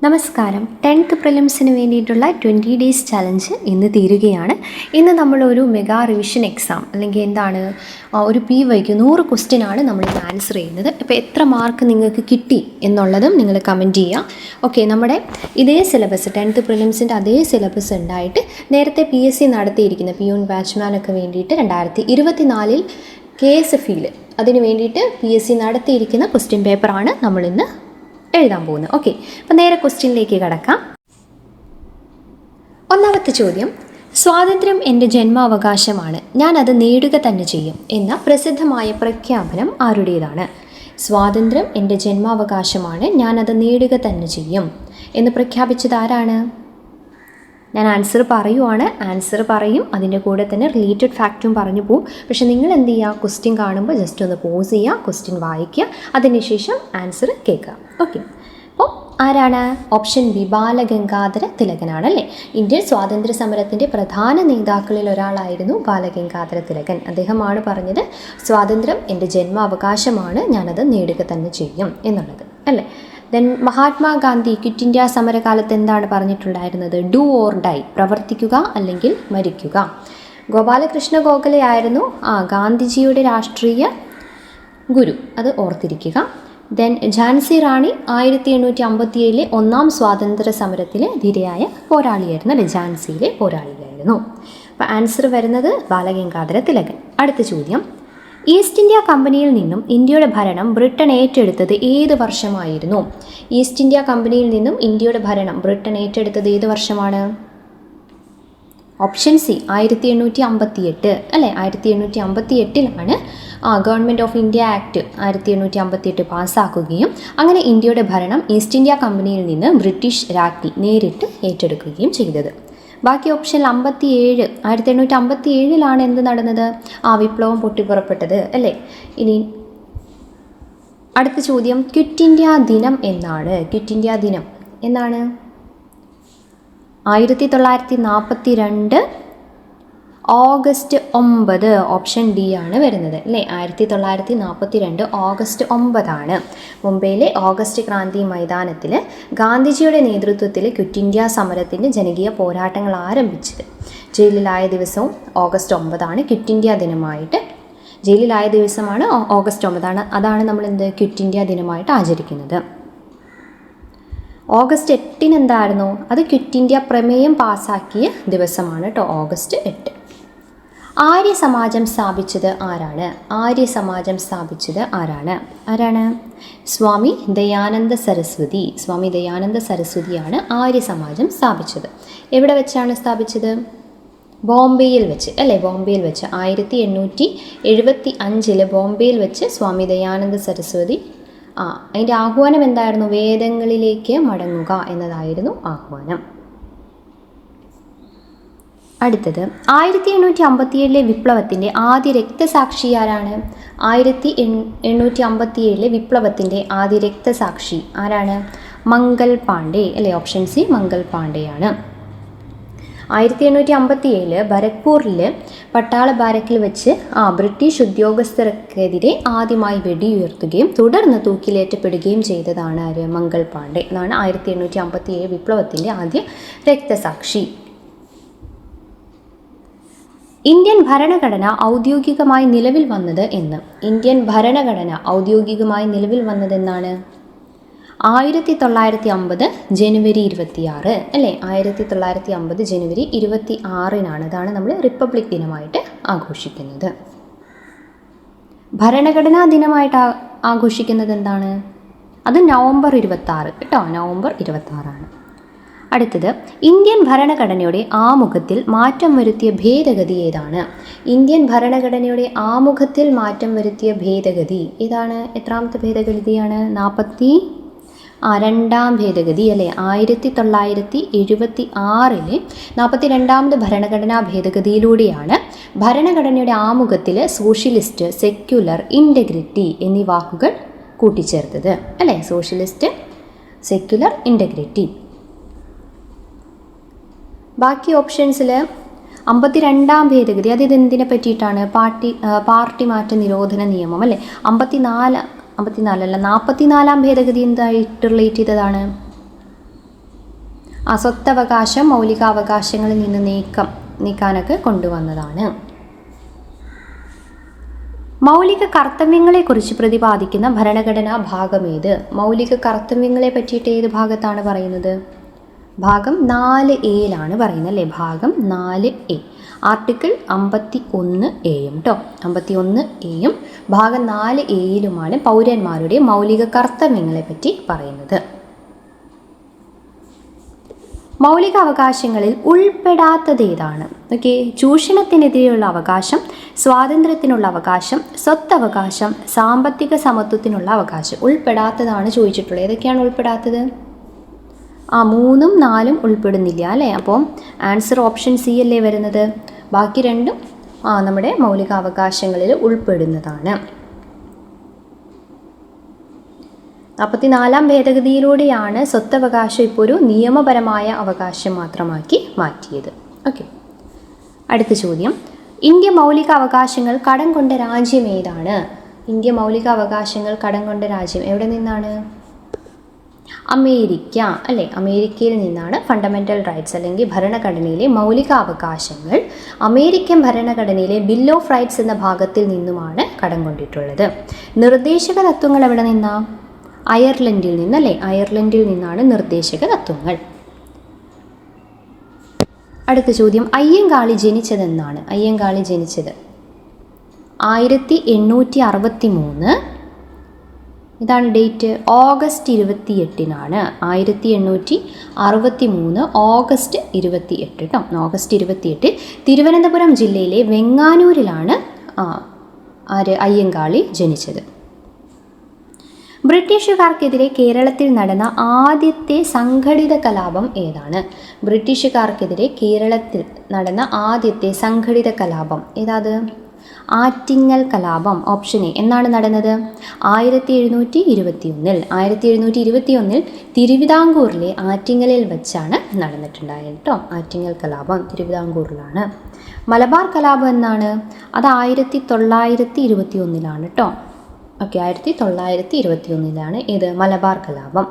നമസ്കാരം. 10th പ്രിലിംസിന് വേണ്ടിയിട്ടുള്ള 20 days challenge ഇന്ന് തീരുകയാണ്. ഇന്ന് നമ്മളൊരു മെഗാ റിവിഷൻ എക്സാം അല്ലെങ്കിൽ എന്താണ് ഒരു PYQ 100 ക്വസ്റ്റ്യൻ ആണ് നമ്മളിന്ന് ആൻസർ ചെയ്യുന്നത്. അപ്പോൾ എത്ര മാർക്ക് നിങ്ങൾക്ക് കിട്ടി എന്നുള്ളതും നിങ്ങൾ കമൻറ്റ് ചെയ്യുക. ഓക്കെ, നമ്മുടെ ഇതേ സിലബസ് 10th പ്രിലിംസിൻ്റെ അതേ സിലബസ് ഉണ്ടായിട്ട് നേരത്തെ PSC നടത്തിയിരിക്കുന്ന പിയൂൺ ബാച്ച്മാനൊക്കെ വേണ്ടിയിട്ട് 2024 KSFE അതിന് വേണ്ടിയിട്ട് PSC നടത്തിയിരിക്കുന്ന ക്വസ്റ്റ്യൻ പേപ്പറാണ് നമ്മളിന്ന് എഴുതാൻ പോകുന്നത്. ഓക്കെ, അപ്പം നേരെ ക്വസ്റ്റ്യനിലേക്ക് കടക്കാം. ഒന്നാമത്തെ ചോദ്യം, സ്വാതന്ത്ര്യം എൻ്റെ ജന്മാവകാശമാണ്, ഞാൻ അത് നേടുക തന്നെ ചെയ്യും എന്ന പ്രസിദ്ധമായ പ്രഖ്യാപനം ആരുടേതാണ്? സ്വാതന്ത്ര്യം എൻ്റെ ജന്മാവകാശമാണ്, ഞാൻ അത് നേടുക തന്നെ ചെയ്യും എന്ന് പ്രഖ്യാപിച്ചത് ആരാണ്? ഞാൻ ആൻസർ പറയുവാണ്, ആൻസർ പറയും, അതിൻ്റെ കൂടെ തന്നെ റിലേറ്റഡ് ഫാക്റ്റും പറഞ്ഞു പോകും. പക്ഷെ നിങ്ങൾ എന്ത് ചെയ്യുക, ക്വസ്റ്റ്യൻ കാണുമ്പോൾ ജസ്റ്റ് ഒന്ന് പോസ് ചെയ്യുക, ക്വസ്റ്റ്യൻ വായിക്കുക, അതിനുശേഷം ആൻസർ കേൾക്കുക. ഓക്കെ, അപ്പോൾ ആരാണ്? ഓപ്ഷൻ ബി, ബാലഗംഗാധര തിലകനാണ് അല്ലേ. ഇന്ത്യൻ സ്വാതന്ത്ര്യ സമരത്തിൻ്റെ പ്രധാന നേതാക്കളിൽ ഒരാളായിരുന്നു ബാലഗംഗാധര തിലകൻ. അദ്ദേഹമാണ് പറഞ്ഞത് സ്വാതന്ത്ര്യം എൻ്റെ ജന്മാവകാശമാണ്, ഞാനത് നേടുക തന്നെ ചെയ്യും എന്നുള്ളത് അല്ലേ. ദെൻ മഹാത്മാഗാന്ധി ക്വിറ്റ് ഇന്ത്യ സമരകാലത്ത് എന്താണ് പറഞ്ഞിട്ടുണ്ടായിരുന്നത്? ഡു ഓർ ഡൈ, പ്രവർത്തിക്കുക അല്ലെങ്കിൽ മരിക്കുക. ഗോപാലകൃഷ്ണ ഗോഖലെ ആയിരുന്നു ഗാന്ധിജിയുടെ രാഷ്ട്രീയ ഗുരു, അത് ഓർത്തിരിക്കുക. ദെൻ ഝാൻസി റാണി 1857 ഒന്നാം സ്വാതന്ത്ര്യ സമരത്തിലെ ധീരയായ പോരാളിയായിരുന്നു അല്ലെ, ഝാൻസിയിലെ പോരാളിയായിരുന്നു. അപ്പോൾ ആൻസർ വരുന്നത് ബാലഗംഗാധര തിലകൻ. അടുത്ത ചോദ്യം, ഈസ്റ്റ് ഇന്ത്യ കമ്പനിയിൽ നിന്നും ഇന്ത്യയുടെ ഭരണം ബ്രിട്ടൻ ഏറ്റെടുത്തത് ഏത് വർഷമായിരുന്നു? ഈസ്റ്റ് ഇന്ത്യ കമ്പനിയിൽ നിന്നും ഇന്ത്യയുടെ ഭരണം ബ്രിട്ടൻ ഏറ്റെടുത്തത് ഏത് വർഷമാണ്? ഓപ്ഷൻ സി, 1858 അല്ലേ. 1858 ഗവൺമെൻറ് ഓഫ് ഇന്ത്യ ആക്ട് 1858 പാസ്സാക്കുകയും അങ്ങനെ ഇന്ത്യയുടെ ഭരണം ഈസ്റ്റ് ഇന്ത്യ കമ്പനിയിൽ നിന്ന് ബ്രിട്ടീഷ് രാജ്ഞി നേരിട്ട് ഏറ്റെടുക്കുകയും ചെയ്തത്. ബാക്കി ഓപ്ഷൻ 57, 1857 എന്ത് നടന്നത്? വിപ്ലവം പൊട്ടിപ്പുറപ്പെട്ടത് അല്ലേ. ഇനി അടുത്ത ചോദ്യം, ക്വിറ്റ് ഇന്ത്യ ദിനം എന്നാണ്? ക്വിറ്റ് ഇന്ത്യ ദിനം എന്നാണ്? 1942 ഓഗസ്റ്റ് 9. ഓപ്ഷൻ ഡി ആണ് വരുന്നത് അല്ലേ. 1942 ഓഗസ്റ്റ് 9 മുംബൈയിലെ ഓഗസ്റ്റ് ക്രാന്തി മൈതാനത്തിൽ ഗാന്ധിജിയുടെ നേതൃത്വത്തിൽ ക്വിറ്റ് ഇന്ത്യ സമരത്തിൻ്റെ ജനകീയ പോരാട്ടങ്ങൾ ആരംഭിച്ചത്. ജയിലിലായ ദിവസവും ഓഗസ്റ്റ് 9 ക്വിറ്റ് ഇന്ത്യ ദിനമായിട്ട്, ജയിലിലായ ദിവസമാണ് ഓഗസ്റ്റ് 9, അതാണ് നമ്മൾ ക്വിറ്റ് ഇന്ത്യ ദിനമായിട്ട് ആചരിക്കുന്നത്. ഓഗസ്റ്റ് 8 എന്തായിരുന്നു? അത് ക്വിറ്റ് ഇന്ത്യ പ്രമേയം പാസ്സാക്കിയ ദിവസമാണ് കേട്ടോ, ഓഗസ്റ്റ് 8. ആര്യ സമാജം സ്ഥാപിച്ചത് ആരാണ്? ആര്യ സമാജം സ്ഥാപിച്ചത് ആരാണ്? സ്വാമി ദയാനന്ദ സരസ്വതി. സ്വാമി ദയാനന്ദ സരസ്വതിയാണ് ആര്യ സമാജം സ്ഥാപിച്ചത്. എവിടെ വെച്ചാണ് സ്ഥാപിച്ചത്? ബോംബെയിൽ വെച്ച് അല്ലേ. ബോംബെയിൽ വെച്ച് 1875 ബോംബെയിൽ വെച്ച് സ്വാമി ദയാനന്ദ സരസ്വതി അതിൻ്റെ ആഹ്വാനം എന്തായിരുന്നു? വേദങ്ങളിലേക്ക് മടങ്ങുക എന്നതായിരുന്നു ആഹ്വാനം. അടുത്തത്, 1857 വിപ്ലവത്തിൻ്റെ ആദ്യ രക്തസാക്ഷി ആരാണ്? 1857 വിപ്ലവത്തിൻ്റെ ആദ്യ രക്തസാക്ഷി ആരാണ്? മംഗൽ പാണ്ഡെ അല്ലേ. ഓപ്ഷൻ സി, മംഗൽ പാണ്ഡെയാണ്. 1857 ഭരത്പൂരിൽ പട്ടാള ബാരക്കിൽ വെച്ച് ബ്രിട്ടീഷ് ഉദ്യോഗസ്ഥർക്കെതിരെ ആദ്യമായി വെടിയുയർത്തുകയും തുടർന്ന് തൂക്കിലേറ്റപ്പെടുകയും ചെയ്തതാണ് ആര്? മംഗൽ പാണ്ഡെ എന്നാണ് 1857 വിപ്ലവത്തിൻ്റെ ആദ്യ രക്തസാക്ഷി. ഇന്ത്യൻ ഭരണഘടന ഔദ്യോഗികമായി നിലവിൽ വന്നത് എന്ന്? ഇന്ത്യൻ ഭരണഘടന ഔദ്യോഗികമായി നിലവിൽ വന്നതെന്നാണ്? 1950 ജനുവരി 26 അല്ലേ. 1950 ജനുവരി 26 അതാണ് നമ്മൾ റിപ്പബ്ലിക് ദിനമായിട്ട് ആഘോഷിക്കുന്നത്. ഭരണഘടനാ ദിനമായിട്ട് ആഘോഷിക്കുന്നത് എന്താണ്? അത് നവംബർ 26 കേട്ടോ, നവംബർ 26. അടുത്തത്, ഇന്ത്യൻ ഭരണഘടനയുടെ ആമുഖത്തിൽ മാറ്റം വരുത്തിയ ഭേദഗതി ഏതാണ്? ഇന്ത്യൻ ഭരണഘടനയുടെ ആമുഖത്തിൽ മാറ്റം വരുത്തിയ ഭേദഗതി ഏതാണ്? എത്രാമത്തെ ഭേദഗതിയാണ്? 42ാം ഭേദഗതി അല്ലേ. 1976 42ാമത് ഭരണഘടനാ ഭേദഗതിയിലൂടെയാണ് ഭരണഘടനയുടെ ആമുഖത്തിൽ സോഷ്യലിസ്റ്റ്, സെക്യുലർ, ഇൻ്റഗ്രിറ്റി എന്നീ വാക്കുകൾ കൂട്ടിച്ചേർത്തത് അല്ലേ. Socialist, secular, integrity. ബാക്കി ഓപ്ഷൻസിൽ 52ാം ഭേദഗതി അത് ഇതെന്തിനെ പറ്റിയിട്ടാണ്? പാർട്ടി മാറ്റ നിരോധന നിയമം അല്ലേ. 44 44ാം ഭേദഗതി എന്തായിട്ട് റിലേറ്റ് ചെയ്തതാണ്? സ്വത്തവകാശം മൗലികാവകാശങ്ങളിൽ നിന്ന് നീക്കാനൊക്കെ കൊണ്ടുവന്നതാണ്. മൗലിക കർത്തവ്യങ്ങളെക്കുറിച്ച് പ്രതിപാദിക്കുന്ന ഭരണഘടനാ ഭാഗം ഏത്? മൗലിക കർത്തവ്യങ്ങളെ പറ്റിയിട്ട് ഏത് ഭാഗത്താണ് പറയുന്നത്? ഭാഗം 4A പറയുന്നത് അല്ലേ? ഭാഗം 4A, ആർട്ടിക്കിൾ 51A കേട്ടോ. 51A ഭാഗം 4A പൗരന്മാരുടെ മൗലിക കർത്തവ്യങ്ങളെ പറ്റി പറയുന്നത്. മൗലിക അവകാശങ്ങളിൽ ഉൾപ്പെടാത്തത് ഏതാണ്? ഓക്കെ, ചൂഷണത്തിനെതിരെയുള്ള അവകാശം, സ്വാതന്ത്ര്യത്തിനുള്ള അവകാശം, സ്വത്തവകാശം, സാമ്പത്തിക സമത്വത്തിനുള്ള അവകാശം. ഉൾപ്പെടാത്തതാണ് ചോദിച്ചിട്ടുള്ളത്. ഏതൊക്കെയാണ് ഉൾപ്പെടാത്തത്? 3ഉം 4ഉം ഉൾപ്പെടുന്നില്ല അല്ലേ? അപ്പോൾ ആൻസർ ഓപ്ഷൻ സി അല്ലേ വരുന്നത്. ബാക്കി രണ്ടും നമ്മുടെ മൗലിക അവകാശങ്ങളിൽ ഉൾപ്പെടുന്നതാണ്. 44ാം ഭേദഗതിയിലൂടെയാണ് സ്വത്തവകാശം ഇപ്പോൾ ഒരു നിയമപരമായ അവകാശം മാത്രമാക്കി മാറ്റിയത്. ഓക്കെ, അടുത്ത ചോദ്യം. ഇന്ത്യ മൗലിക അവകാശങ്ങൾ കടം കൊണ്ട രാജ്യം ഏതാണ്? ഇന്ത്യ മൗലിക അവകാശങ്ങൾ കടം കൊണ്ട രാജ്യം എവിടെ നിന്നാണ്? അമേരിക്ക അല്ലേ? അമേരിക്കയിൽ നിന്നാണ് ഫണ്ടമെൻ്റൽ റൈറ്റ്സ് അല്ലെങ്കിൽ ഭരണഘടനയിലെ മൗലിക അവകാശങ്ങൾ അമേരിക്കൻ ഭരണഘടനയിലെ ബിൽ ഓഫ് റൈറ്റ്സ് എന്ന ഭാഗത്തിൽ നിന്നുമാണ് കടം കൊണ്ടിട്ടുള്ളത്. നിർദ്ദേശക തത്വങ്ങൾ എവിടെ നിന്നാ? അയർലൻഡിൽ നിന്നല്ലേ? അയർലൻഡിൽ നിന്നാണ് നിർദ്ദേശക തത്വങ്ങൾ. അടുത്ത ചോദ്യം. അയ്യങ്കാളി ജനിച്ചതെന്നാണ്? അയ്യങ്കാളി ജനിച്ചത് 1863, ഇതാണ് ഡേറ്റ്, ഓഗസ്റ്റ് 28 1863 ഓഗസ്റ്റ് 28 കേട്ടോ. ഓഗസ്റ്റ് 28 തിരുവനന്തപുരം ജില്ലയിലെ വെങ്ങാനൂരിലാണ് അയ്യങ്കാളി ജനിച്ചത്. ബ്രിട്ടീഷുകാർക്കെതിരെ കേരളത്തിൽ നടന്ന ആദ്യത്തെ സംഘടിത കലാപം ഏതാണ്? ബ്രിട്ടീഷുകാർക്കെതിരെ കേരളത്തിൽ നടന്ന ആദ്യത്തെ സംഘടിത കലാപം ഏതാത്? ആറ്റിങ്ങൽ കലാപം. Option A. എന്നാണ് നടന്നത്? 1721 തിരുവിതാംകൂറിലെ ആറ്റിങ്ങലിൽ വെച്ചാണ് നടന്നിട്ടുണ്ടായത് കേട്ടോ. ആറ്റിങ്ങൽ കലാപം തിരുവിതാംകൂറിലാണ്. മലബാർ കലാപം എന്നാണ്? അത് 1921 കേട്ടോ. ഓക്കെ, 1921 ഇത് മലബാർ കലാപം.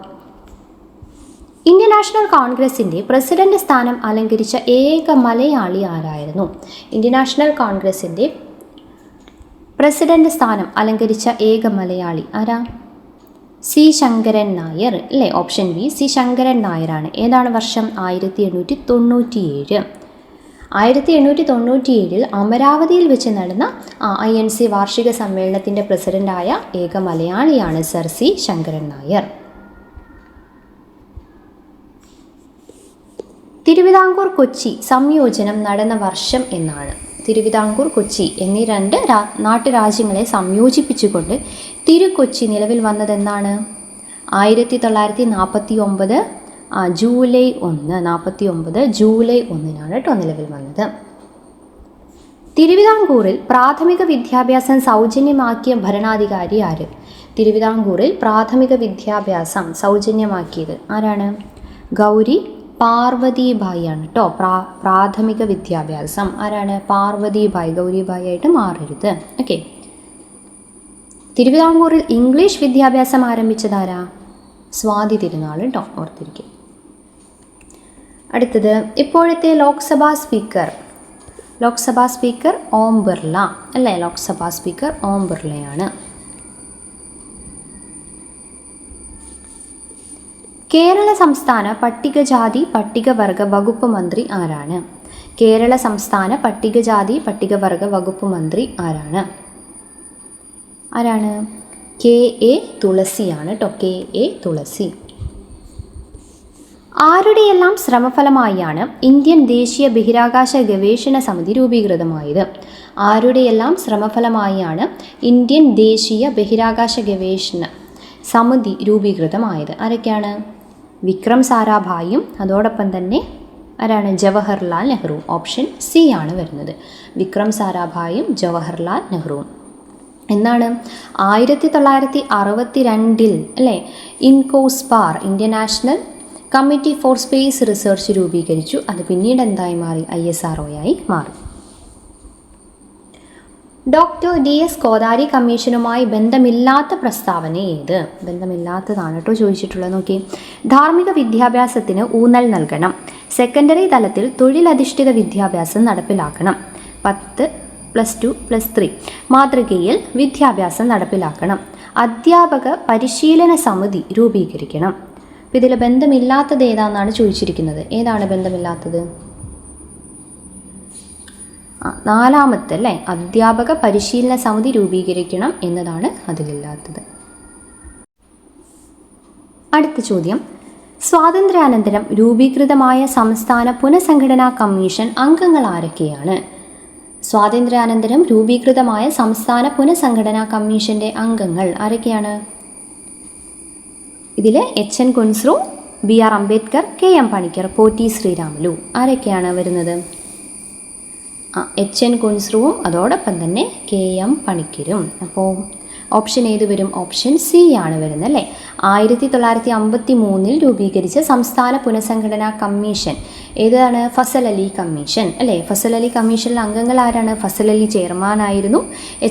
ഇന്ത്യൻ നാഷണൽ കോൺഗ്രസിൻ്റെ പ്രസിഡന്റ് സ്ഥാനം അലങ്കരിച്ച ഏക മലയാളി ആരായിരുന്നു? ഇന്ത്യൻ നാഷണൽ കോൺഗ്രസിൻ്റെ പ്രസിഡന്റ് സ്ഥാനം അലങ്കരിച്ച ഏക മലയാളി ആരാ? സി ശങ്കരൻ നായർ അല്ലേ? ഓപ്ഷൻ ബി, സി ശങ്കരൻ നായരാണ്. ഏതാണ് വർഷം? 1897. 1897 അമരാവതിയിൽ വെച്ച് നടന്ന INC വാർഷിക സമ്മേളനത്തിൻ്റെ പ്രസിഡന്റായ ഏക മലയാളിയാണ് സർ സി ശങ്കരൻ നായർ. തിരുവിതാംകൂർ കൊച്ചി സംയോജനം നടന്ന വർഷം എന്നാണ്? തിരുവിതാംകൂർ കൊച്ചി എന്നീ രണ്ട് നാട്ടുരാജ്യങ്ങളെ സംയോജിപ്പിച്ചുകൊണ്ട് തിരുക്കൊച്ചി നിലവിൽ വന്നതെന്നാണ്? 1949 ജൂലൈ 1 കേട്ടോ നിലവിൽ വന്നത്. തിരുവിതാംകൂറിൽ പ്രാഥമിക വിദ്യാഭ്യാസം സൗജന്യമാക്കിയ ഭരണാധികാരി ആര്? തിരുവിതാംകൂറിൽ പ്രാഥമിക വിദ്യാഭ്യാസം സൗജന്യമാക്കിയത് ആരാണ്? ഗൗരി പാർവതിബായി ആണ് കേട്ടോ. പ്രാഥമിക വിദ്യാഭ്യാസം ആരാണ്? പാർവതിബായി. ഗൗരിബായി ആയിട്ട് മാറരുത്. ഓക്കെ. തിരുവിതാംകൂറിൽ ഇംഗ്ലീഷ് വിദ്യാഭ്യാസം ആരംഭിച്ചതാരാ? സ്വാതി തിരുനാൾ കേട്ടോ, ഓർത്തിരിക്കും. അടുത്തത്, ഇപ്പോഴത്തെ ലോക്സഭാ സ്പീക്കർ ഓം ബിർള അല്ലേ? ലോക്സഭാ സ്പീക്കർ ഓം ബിർളയാണ്. കേരള സംസ്ഥാന പട്ടികജാതി പട്ടികവർഗ വകുപ്പ് മന്ത്രി ആരാണ്? കേരള സംസ്ഥാന പട്ടികജാതി പട്ടികവർഗ വകുപ്പ് മന്ത്രി ആരാണ്? KA തുളസിയാണ് കേട്ടോ. KA തുളസി. ആരുടെയെല്ലാം ശ്രമഫലമായാണ് ഇന്ത്യൻ ദേശീയ ബഹിരാകാശ ഗവേഷണ സമിതി രൂപീകൃതമായത്? ആരുടെയെല്ലാം ശ്രമഫലമായാണ് ഇന്ത്യൻ ദേശീയ ബഹിരാകാശ ഗവേഷണ സമിതി രൂപീകൃതമായത്? ആരൊക്കെയാണ്? വിക്രം സാരാഭായും അതോടൊപ്പം തന്നെ ആരാണ്? ജവഹർലാൽ നെഹ്റു. ഓപ്ഷൻ സി ആണ് വരുന്നത്. വിക്രം സാരാഭായും ജവഹർലാൽ നെഹ്റുവും. എന്നാണ്? 1962 അല്ലേ? INCOSPAR Indian national committee for space research രൂപീകരിച്ചു. അത് പിന്നീട് എന്തായി മാറി? ISRO ആയി മാറി. ഡോക്ടർ DS കോതാരി കമ്മീഷനുമായി ബന്ധമില്ലാത്ത പ്രസ്താവന ഏത്? ബന്ധമില്ലാത്തതാണ് കേട്ടോ ചോദിച്ചിട്ടുള്ളത്. നോക്കി, ധാർമ്മിക വിദ്യാഭ്യാസത്തിന് ഊന്നൽ നൽകണം. സെക്കൻഡറി തലത്തിൽ തൊഴിലധിഷ്ഠിത വിദ്യാഭ്യാസം നടപ്പിലാക്കണം. 10+2+3 മാതൃകയിൽ വിദ്യാഭ്യാസം നടപ്പിലാക്കണം. അധ്യാപക പരിശീലന സമിതി രൂപീകരിക്കണം. അപ്പോൾ ഇതിൽ ബന്ധമില്ലാത്തത് ഏതാണെന്നാണ് ചോദിച്ചിരിക്കുന്നത്. ഏതാണ് ബന്ധമില്ലാത്തത്? നാലാമത്തെ അല്ലേ, അധ്യാപക പരിശീലന സമിതി രൂപീകരിക്കണം എന്നതാണ് അതിലില്ലാത്തത്. അടുത്ത ചോദ്യം, സ്വാതന്ത്ര്യാനന്തരം രൂപീകൃതമായ സംസ്ഥാന പുനഃസംഘടനാ കമ്മീഷൻ അംഗങ്ങൾ ആരൊക്കെയാണ്? സ്വാതന്ത്ര്യാനന്തരം രൂപീകൃതമായ സംസ്ഥാന പുനഃസംഘടനാ കമ്മീഷൻ്റെ അംഗങ്ങൾ ആരൊക്കെയാണ്? ഇതിൽ HN Kunzru, BR Ambedkar, KM Panicker, Potti Sriramulu ആരൊക്കെയാണ് വരുന്നത്? HN കുൻസ്രുവും അതോടൊപ്പം തന്നെ KM പണിക്കരും. അപ്പോൾ ഓപ്ഷൻ ഏത് വരും? ഓപ്ഷൻ സി ആണ് വരുന്നത് അല്ലേ. 1953 രൂപീകരിച്ച സംസ്ഥാന പുനഃസംഘടനാ കമ്മീഷൻ ഏതാണ്? ഫസൽ അലി കമ്മീഷൻ അല്ലേ. ഫസൽ അലി കമ്മീഷനിലെ അംഗങ്ങൾ ആരാണ്? ഫസൽ അലി ചെയർമാനായിരുന്നു.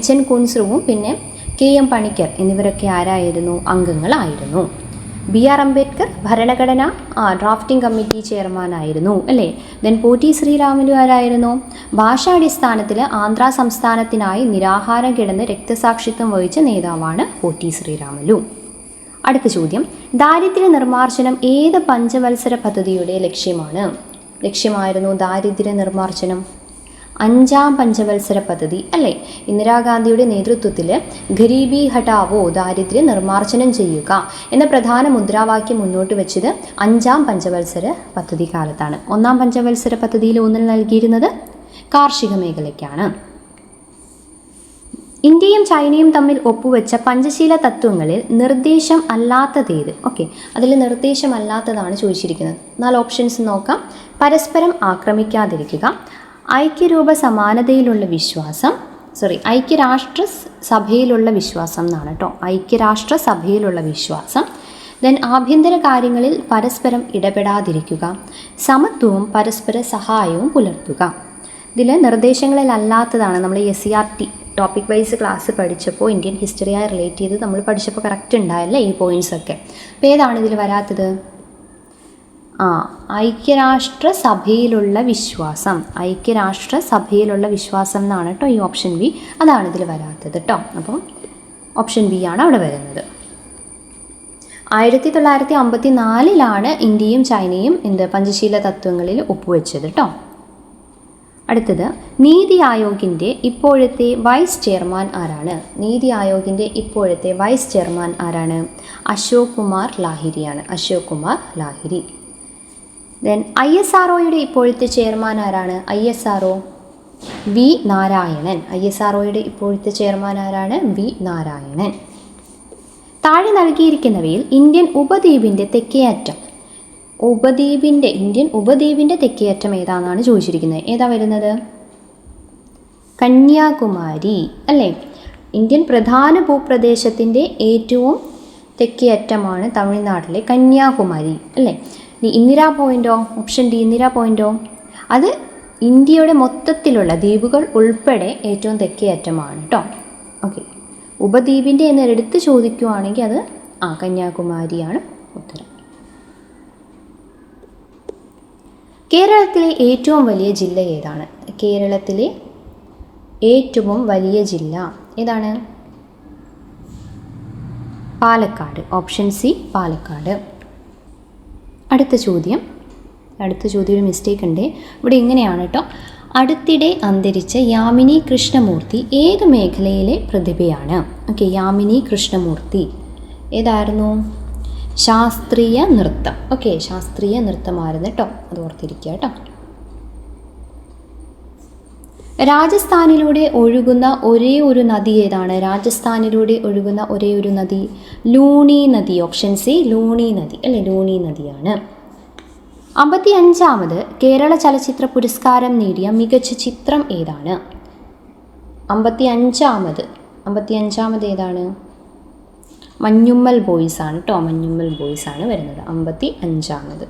HN കുൻസ്രുവും പിന്നെ KM പണിക്കർ എന്നിവരൊക്കെ ആരായിരുന്നു? അംഗങ്ങളായിരുന്നു. BR അംബേദ്കർ ഭരണഘടന ഡ്രാഫ്റ്റിംഗ് കമ്മിറ്റി ചെയർമാനായിരുന്നു അല്ലേ. ദെൻ പോറ്റി ശ്രീരാമലു ആരായിരുന്നു? ഭാഷാടിസ്ഥാനത്തിൽ ആന്ധ്ര സംസ്ഥാനത്തിനായി നിരാഹാരം കിടന്ന് രക്തസാക്ഷിത്വം വഹിച്ച നേതാവാണ് പോറ്റി ശ്രീരാമലു. അടുത്ത ചോദ്യം, ദാരിദ്ര്യ നിർമ്മാർജ്ജനം ഏത് പഞ്ചവത്സര പദ്ധതിയുടെ ലക്ഷ്യമായിരുന്നു? ദാരിദ്ര്യ നിർമ്മാർജ്ജനം 5ാം പഞ്ചവത്സര പദ്ധതി അല്ലേ. ഇന്ദിരാഗാന്ധിയുടെ നേതൃത്വത്തിൽ ഗരീബി ഹഠാവോ, ദാരിദ്ര്യ നിർമ്മാർജ്ജനം ചെയ്യുക എന്ന പ്രധാന മുദ്രാവാക്യം മുന്നോട്ട് വെച്ചത് 5ാം പഞ്ചവത്സര പദ്ധതി കാലത്താണ്. 1ാം പഞ്ചവത്സര പദ്ധതിയിൽ ഊന്നൽ നൽകിയിരുന്നത് കാർഷിക മേഖലയ്ക്കാണ്. ഇന്ത്യയും ചൈനയും തമ്മിൽ ഒപ്പുവെച്ച പഞ്ചശീല തത്വങ്ങളിൽ നിർദ്ദേശം അല്ലാത്തതേത്? ഓക്കെ, അതിൽ നിർദ്ദേശമല്ലാത്തതാണ് ചോദിച്ചിരിക്കുന്നത്. 4 ഓപ്ഷൻസ് നോക്കാം. പരസ്പരം ആക്രമിക്കാതിരിക്കുക, ഐക്യരൂപ സമാനതയിലുള്ള വിശ്വാസം, ഐക്യരാഷ്ട്ര സഭയിലുള്ള വിശ്വാസം എന്നാണ് കേട്ടോ. ഐക്യരാഷ്ട്ര സഭയിലുള്ള വിശ്വാസം. ദെൻ ആഭ്യന്തര കാര്യങ്ങളിൽ പരസ്പരം ഇടപെടാതിരിക്കുക, സമത്വവും പരസ്പര സഹായവും പുലർത്തുക. ഇതിൽ നിർദ്ദേശങ്ങളിലല്ലാത്തതാണ്. നമ്മൾ SCERT ടോപ്പിക് വൈസ് ക്ലാസ് പഠിച്ചപ്പോൾ ഇന്ത്യൻ ഹിസ്റ്ററിയായി റിലേറ്റ് ചെയ്ത് നമ്മൾ പഠിച്ചപ്പോൾ കറക്റ്റ് ഉണ്ടായല്ലേ ഈ പോയിൻറ്റ്സൊക്കെ. അപ്പോൾ ഏതാണ് ഇതിൽ വരാത്തത്? ഐക്യരാഷ്ട്ര സഭയിലുള്ള വിശ്വാസം. ഐക്യരാഷ്ട്ര സഭയിലുള്ള വിശ്വാസം എന്നാണ് കേട്ടോ ഈ ഓപ്ഷൻ ബി. അതാണ് ഇതിൽ വരാത്തത് കേട്ടോ. അപ്പം ഓപ്ഷൻ ബി ആണ് അവിടെ വരുന്നത്. 1954 ഇന്ത്യയും ചൈനയും പഞ്ചശീല തത്വങ്ങളിൽ ഒപ്പുവെച്ചത് കേട്ടോ. അടുത്തത്, നീതി ആയോഗിൻ്റെ ഇപ്പോഴത്തെ വൈസ് ചെയർമാൻ ആരാണ്? നീതി ആയോഗിൻ്റെ ഇപ്പോഴത്തെ വൈസ് ചെയർമാൻ ആരാണ്? അശോക് കുമാർ ലാഹിരിയാണ്. അശോക് കുമാർ ലാഹിരി. ദെൻ ISROയുടെ ഇപ്പോഴത്തെ ചെയർമാൻ ആരാണ്? ISRO V Narayanan. ISROയുടെ ഇപ്പോഴത്തെ ചെയർമാൻ ആരാണ്? V നാരായണൻ. താഴെ നൽകിയിരിക്കുന്നവയിൽ ഇന്ത്യൻ ഉപദ്വീപിൻ്റെ തെക്കേ അറ്റം ഇന്ത്യൻ ഉപദ്വീപിൻ്റെ തെക്കേ അറ്റം ഏതാണെന്നാണ് ചോദിച്ചിരിക്കുന്നത്. ഏതാ വരുന്നത്? കന്യാകുമാരി അല്ലേ. ഇന്ത്യൻ പ്രധാന ഭൂപ്രദേശത്തിൻ്റെ ഏറ്റവും തെക്കേ അറ്റമാണ് തമിഴ്നാട്ടിലെ കന്യാകുമാരി അല്ലേ. ഇന്ദിരാ പോയിൻ്റോ? ഓപ്ഷൻ ഡി ഇന്ദിരാ പോയിൻ്റോ? അത് ഇന്ത്യയുടെ മൊത്തത്തിലുള്ള ദ്വീപുകൾ ഉൾപ്പെടെ ഏറ്റവും തെക്കേ അറ്റമാണ് കേട്ടോ. ഓക്കെ, ഉപദ്വീപിൻ്റെ എന്ന് എടുത്ത് ചോദിക്കുവാണെങ്കിൽ അത് കന്യാകുമാരിയാണ് ഉത്തരം. കേരളത്തിലെ ഏറ്റവും വലിയ ജില്ല ഏതാണ്? കേരളത്തിലെ ഏറ്റവും വലിയ ജില്ല ഏതാണ്? പാലക്കാട്. Option C Palakkad. അടുത്ത ചോദ്യം ഒരു മിസ്റ്റേക്ക് ഉണ്ട് ഇവിടെ. ഇങ്ങനെയാണ് കേട്ടോ. അടുത്തിടെ അന്തരിച്ച യാമിനി കൃഷ്ണമൂർത്തി ഏത് മേഖലയിലെ പ്രതിഭയാണ്? ഓക്കെ, യാമിനി കൃഷ്ണമൂർത്തി ഏതായിരുന്നു? ശാസ്ത്രീയ നൃത്തം. ഓക്കെ, ശാസ്ത്രീയ നൃത്തമായിരുന്നു കേട്ടോ. അത് ഓർത്തിരിക്കുക കേട്ടോ. രാജസ്ഥാനിലൂടെ ഒഴുകുന്ന ഒരേ ഒരു നദി ഏതാണ്? രാജസ്ഥാനിലൂടെ ഒഴുകുന്ന ഒരേ ഒരു നദി ലൂണി നദി. ഓപ്ഷൻ സി ലൂണി നദി അല്ലേ. ലൂണി നദിയാണ്. 55ാമത് കേരള ചലച്ചിത്ര പുരസ്കാരം നേടിയ മികച്ച ചിത്രം ഏതാണ്? 55ാമത് ഏതാണ്? മഞ്ഞുമ്മൽ ബോയ്സ് ആണ് കേട്ടോ. മഞ്ഞുമ്മൽ ബോയ്സ് ആണ് വരുന്നത് 55ാമത്.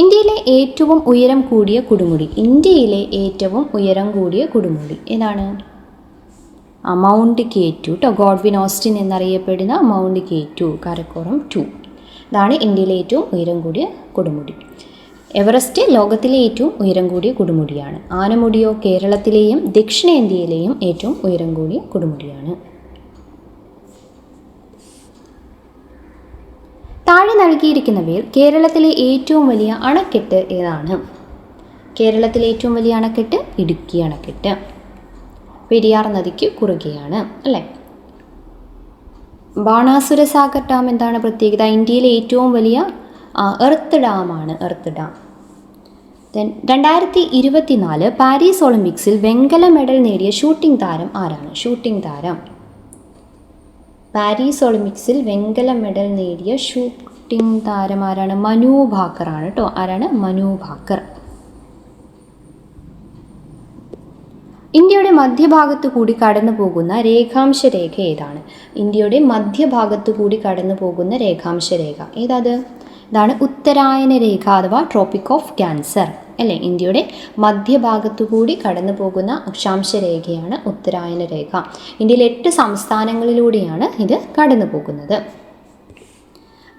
ഇന്ത്യയിലെ ഏറ്റവും ഉയരം കൂടിയ കൊടുമുടി. ഇന്ത്യയിലെ ഏറ്റവും ഉയരം കൂടിയ കൊടുമുടി ഏതാണ്? മൗണ്ട് K2 കേട്ടോ. ഗോഡ്വിൻ ഓസ്റ്റിൻ എന്നറിയപ്പെടുന്ന മൗണ്ട് K2, കാരക്കോറം 2. ഇതാണ് ഇന്ത്യയിലെ ഏറ്റവും ഉയരം കൂടിയ കൊടുമുടി. എവറസ്റ്റ് ലോകത്തിലെ ഏറ്റവും ഉയരം കൂടിയ കൊടുമുടിയാണ്. ആനമുടിയോ കേരളത്തിലെയും ദക്ഷിണേന്ത്യയിലെയും ഏറ്റവും ഉയരം കൂടിയ കൊടുമുടിയാണ്. താഴെ നൽകിയിരിക്കുന്നവയിൽ കേരളത്തിലെ ഏറ്റവും വലിയ അണക്കെട്ട് ഏതാണ്? കേരളത്തിലെ ഏറ്റവും വലിയ അണക്കെട്ട് ഇടുക്കി അണക്കെട്ട്. പെരിയാർ നദിക്ക് കുറുകെയാണ് അല്ലേ. ബാണാസുര സാഗർ ഡാം എന്താണ് പ്രത്യേകത? ഇന്ത്യയിലെ ഏറ്റവും വലിയ എർത്ത് ഡാമാണ്, എർത്ത് ഡാം. ദെൻ 2024 പാരീസ് ഒളിമ്പിക്സിൽ വെങ്കല മെഡൽ നേടിയ ഷൂട്ടിംഗ് താരം ആരാണ്? ഷൂട്ടിംഗ് താരം. പാരീസ് ഒളിമ്പിക്സിൽ വെങ്കല മെഡൽ നേടിയ ഷൂട്ടിംഗ് താരം ആരാണ്? മനു ഭാക്കർ ആണ് കേട്ടോ. ആരാണ്? മനു ഭാക്കർ. ഇന്ത്യയുടെ മധ്യഭാഗത്തു കൂടി കടന്നു പോകുന്ന രേഖാംശ രേഖ ഏതാണ്? ഇന്ത്യയുടെ മധ്യഭാഗത്തു കൂടി കടന്നു പോകുന്ന രേഖാംശ രേഖ ഏതാത്? ഇതാണ് ഉത്തരായന രേഖ അഥവാ ട്രോപ്പിക് ഓഫ് ക്യാൻസർ അല്ലേ. ഇന്ത്യയുടെ മധ്യഭാഗത്തു കൂടി കടന്നു പോകുന്ന അക്ഷാംശ രേഖയാണ് ഉത്തരായന രേഖ. ഇന്ത്യയിലെ 8 സംസ്ഥാനങ്ങളിലൂടെയാണ് ഇത് കടന്നു പോകുന്നത്.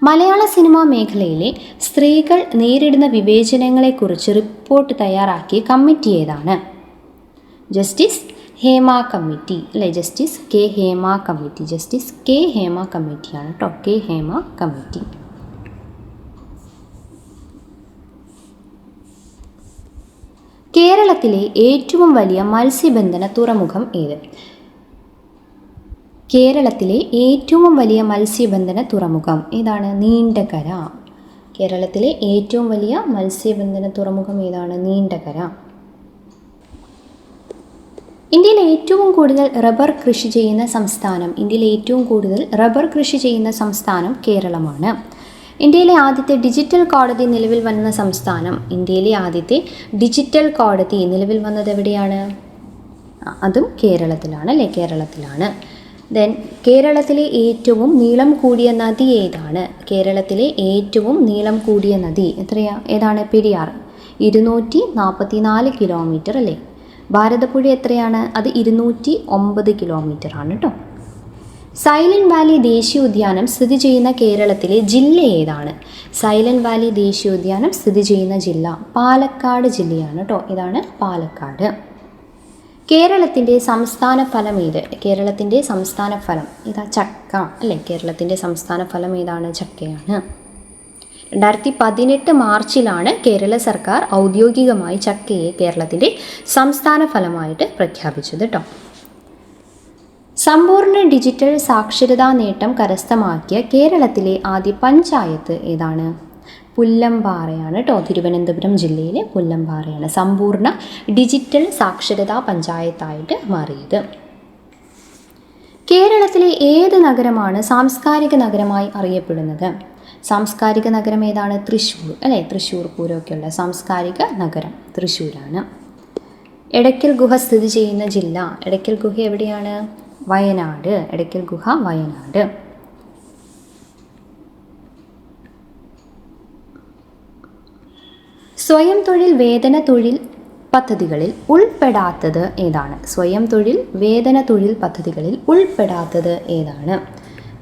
മലയാള സിനിമാ മേഖലയിലെ സ്ത്രീകൾ നേരിടുന്ന വിവേചനങ്ങളെക്കുറിച്ച് റിപ്പോർട്ട് തയ്യാറാക്കിയ കമ്മിറ്റി ഏതാണ്? ജസ്റ്റിസ് ഹേമ കമ്മിറ്റി അല്ലേ. Justice K Hema committee. Justice K Hema കമ്മിറ്റിയാണ് കേട്ടോ. K Hema committee. കേരളത്തിലെ ഏറ്റവും വലിയ മത്സ്യബന്ധന തുറമുഖം ഏത്? കേരളത്തിലെ ഏറ്റവും വലിയ മത്സ്യബന്ധന തുറമുഖം ഏതാണ്? നീണ്ടകര. കേരളത്തിലെ ഏറ്റവും വലിയ മത്സ്യബന്ധന തുറമുഖം ഏതാണ്? നീണ്ടകര. ഇന്ത്യയിൽ ഏറ്റവും കൂടുതൽ റബ്ബർ കൃഷി ചെയ്യുന്ന സംസ്ഥാനം. ഇന്ത്യയിൽ ഏറ്റവും കൂടുതൽ റബ്ബർ കൃഷി ചെയ്യുന്ന സംസ്ഥാനം കേരളമാണ്. ഇന്ത്യയിലെ ആദ്യത്തെ ഡിജിറ്റൽ കോടതി നിലവിൽ വന്ന സംസ്ഥാനം. ഇന്ത്യയിലെ ആദ്യത്തെ ഡിജിറ്റൽ കോടതി നിലവിൽ വന്നത് എവിടെയാണ്? അതും കേരളത്തിലാണ് അല്ലേ. കേരളത്തിലാണ്. ദെൻ കേരളത്തിലെ ഏറ്റവും നീളം കൂടിയ നദി ഏതാണ്? കേരളത്തിലെ ഏറ്റവും നീളം കൂടിയ നദി ഏതാണ്? പെരിയാർ. 244 കിലോമീറ്റർ അല്ലേ. ഭാരതപ്പുഴ എത്രയാണ്? അത് 209 കിലോമീറ്റർ ആണ് കേട്ടോ. സൈലന്റ് വാലി ദേശീയോദ്യാനം സ്ഥിതി ചെയ്യുന്ന കേരളത്തിലെ ജില്ല ഏതാണ്? സൈലന്റ് വാലി ദേശീയോദ്യാനം സ്ഥിതി ചെയ്യുന്ന ജില്ല പാലക്കാട് ജില്ലയാണ് കേട്ടോ. ഇതാണ് പാലക്കാട്. കേരളത്തിൻ്റെ സംസ്ഥാന ഫലം ഏത്? കേരളത്തിൻ്റെ സംസ്ഥാന ഫലം ഇതാ ചക്ക അല്ലേ. കേരളത്തിൻ്റെ സംസ്ഥാന ഫലം ഏതാണ്? ചക്കയാണ്. 2018 മാർച്ചിലാണ് കേരള സർക്കാർ ഔദ്യോഗികമായി ചക്കയെ കേരളത്തിൻ്റെ സംസ്ഥാന ഫലമായിട്ട് പ്രഖ്യാപിച്ചത് കേട്ടോ. സമ്പൂർണ്ണ ഡിജിറ്റൽ സാക്ഷരതാ നേട്ടം കരസ്ഥമാക്കിയ കേരളത്തിലെ ആദ്യ പഞ്ചായത്ത് ഏതാണ്? പുല്ലമ്പാറയാണ് കേട്ടോ. തിരുവനന്തപുരം ജില്ലയിലെ പുല്ലമ്പാറയാണ് സമ്പൂർണ്ണ ഡിജിറ്റൽ സാക്ഷരതാ പഞ്ചായത്തായിട്ട് മാറിയത്. കേരളത്തിലെ ഏത് നഗരമാണ് സാംസ്കാരിക നഗരമായി അറിയപ്പെടുന്നത്? സാംസ്കാരിക നഗരം ഏതാണ്? തൃശ്ശൂർ അല്ലേ. തൃശ്ശൂർ പൂരമൊക്കെയുള്ള സാംസ്കാരിക നഗരം തൃശ്ശൂരാണ്. എടയ്ക്കൽ ഗുഹ സ്ഥിതി ചെയ്യുന്ന ജില്ല. എടയ്ക്കൽ ഗുഹ എവിടെയാണ്? വയനാട്. എടയ്ക്കൽ ഗുഹ വയനാട്. സ്വയം തൊഴിൽ വേതന തൊഴിൽ പദ്ധതികളിൽ ഉൾപ്പെടാത്തത് ഏതാണ്? സ്വയം തൊഴിൽ വേതന തൊഴിൽ പദ്ധതികളിൽ ഉൾപ്പെടാത്തത് ഏതാണ്?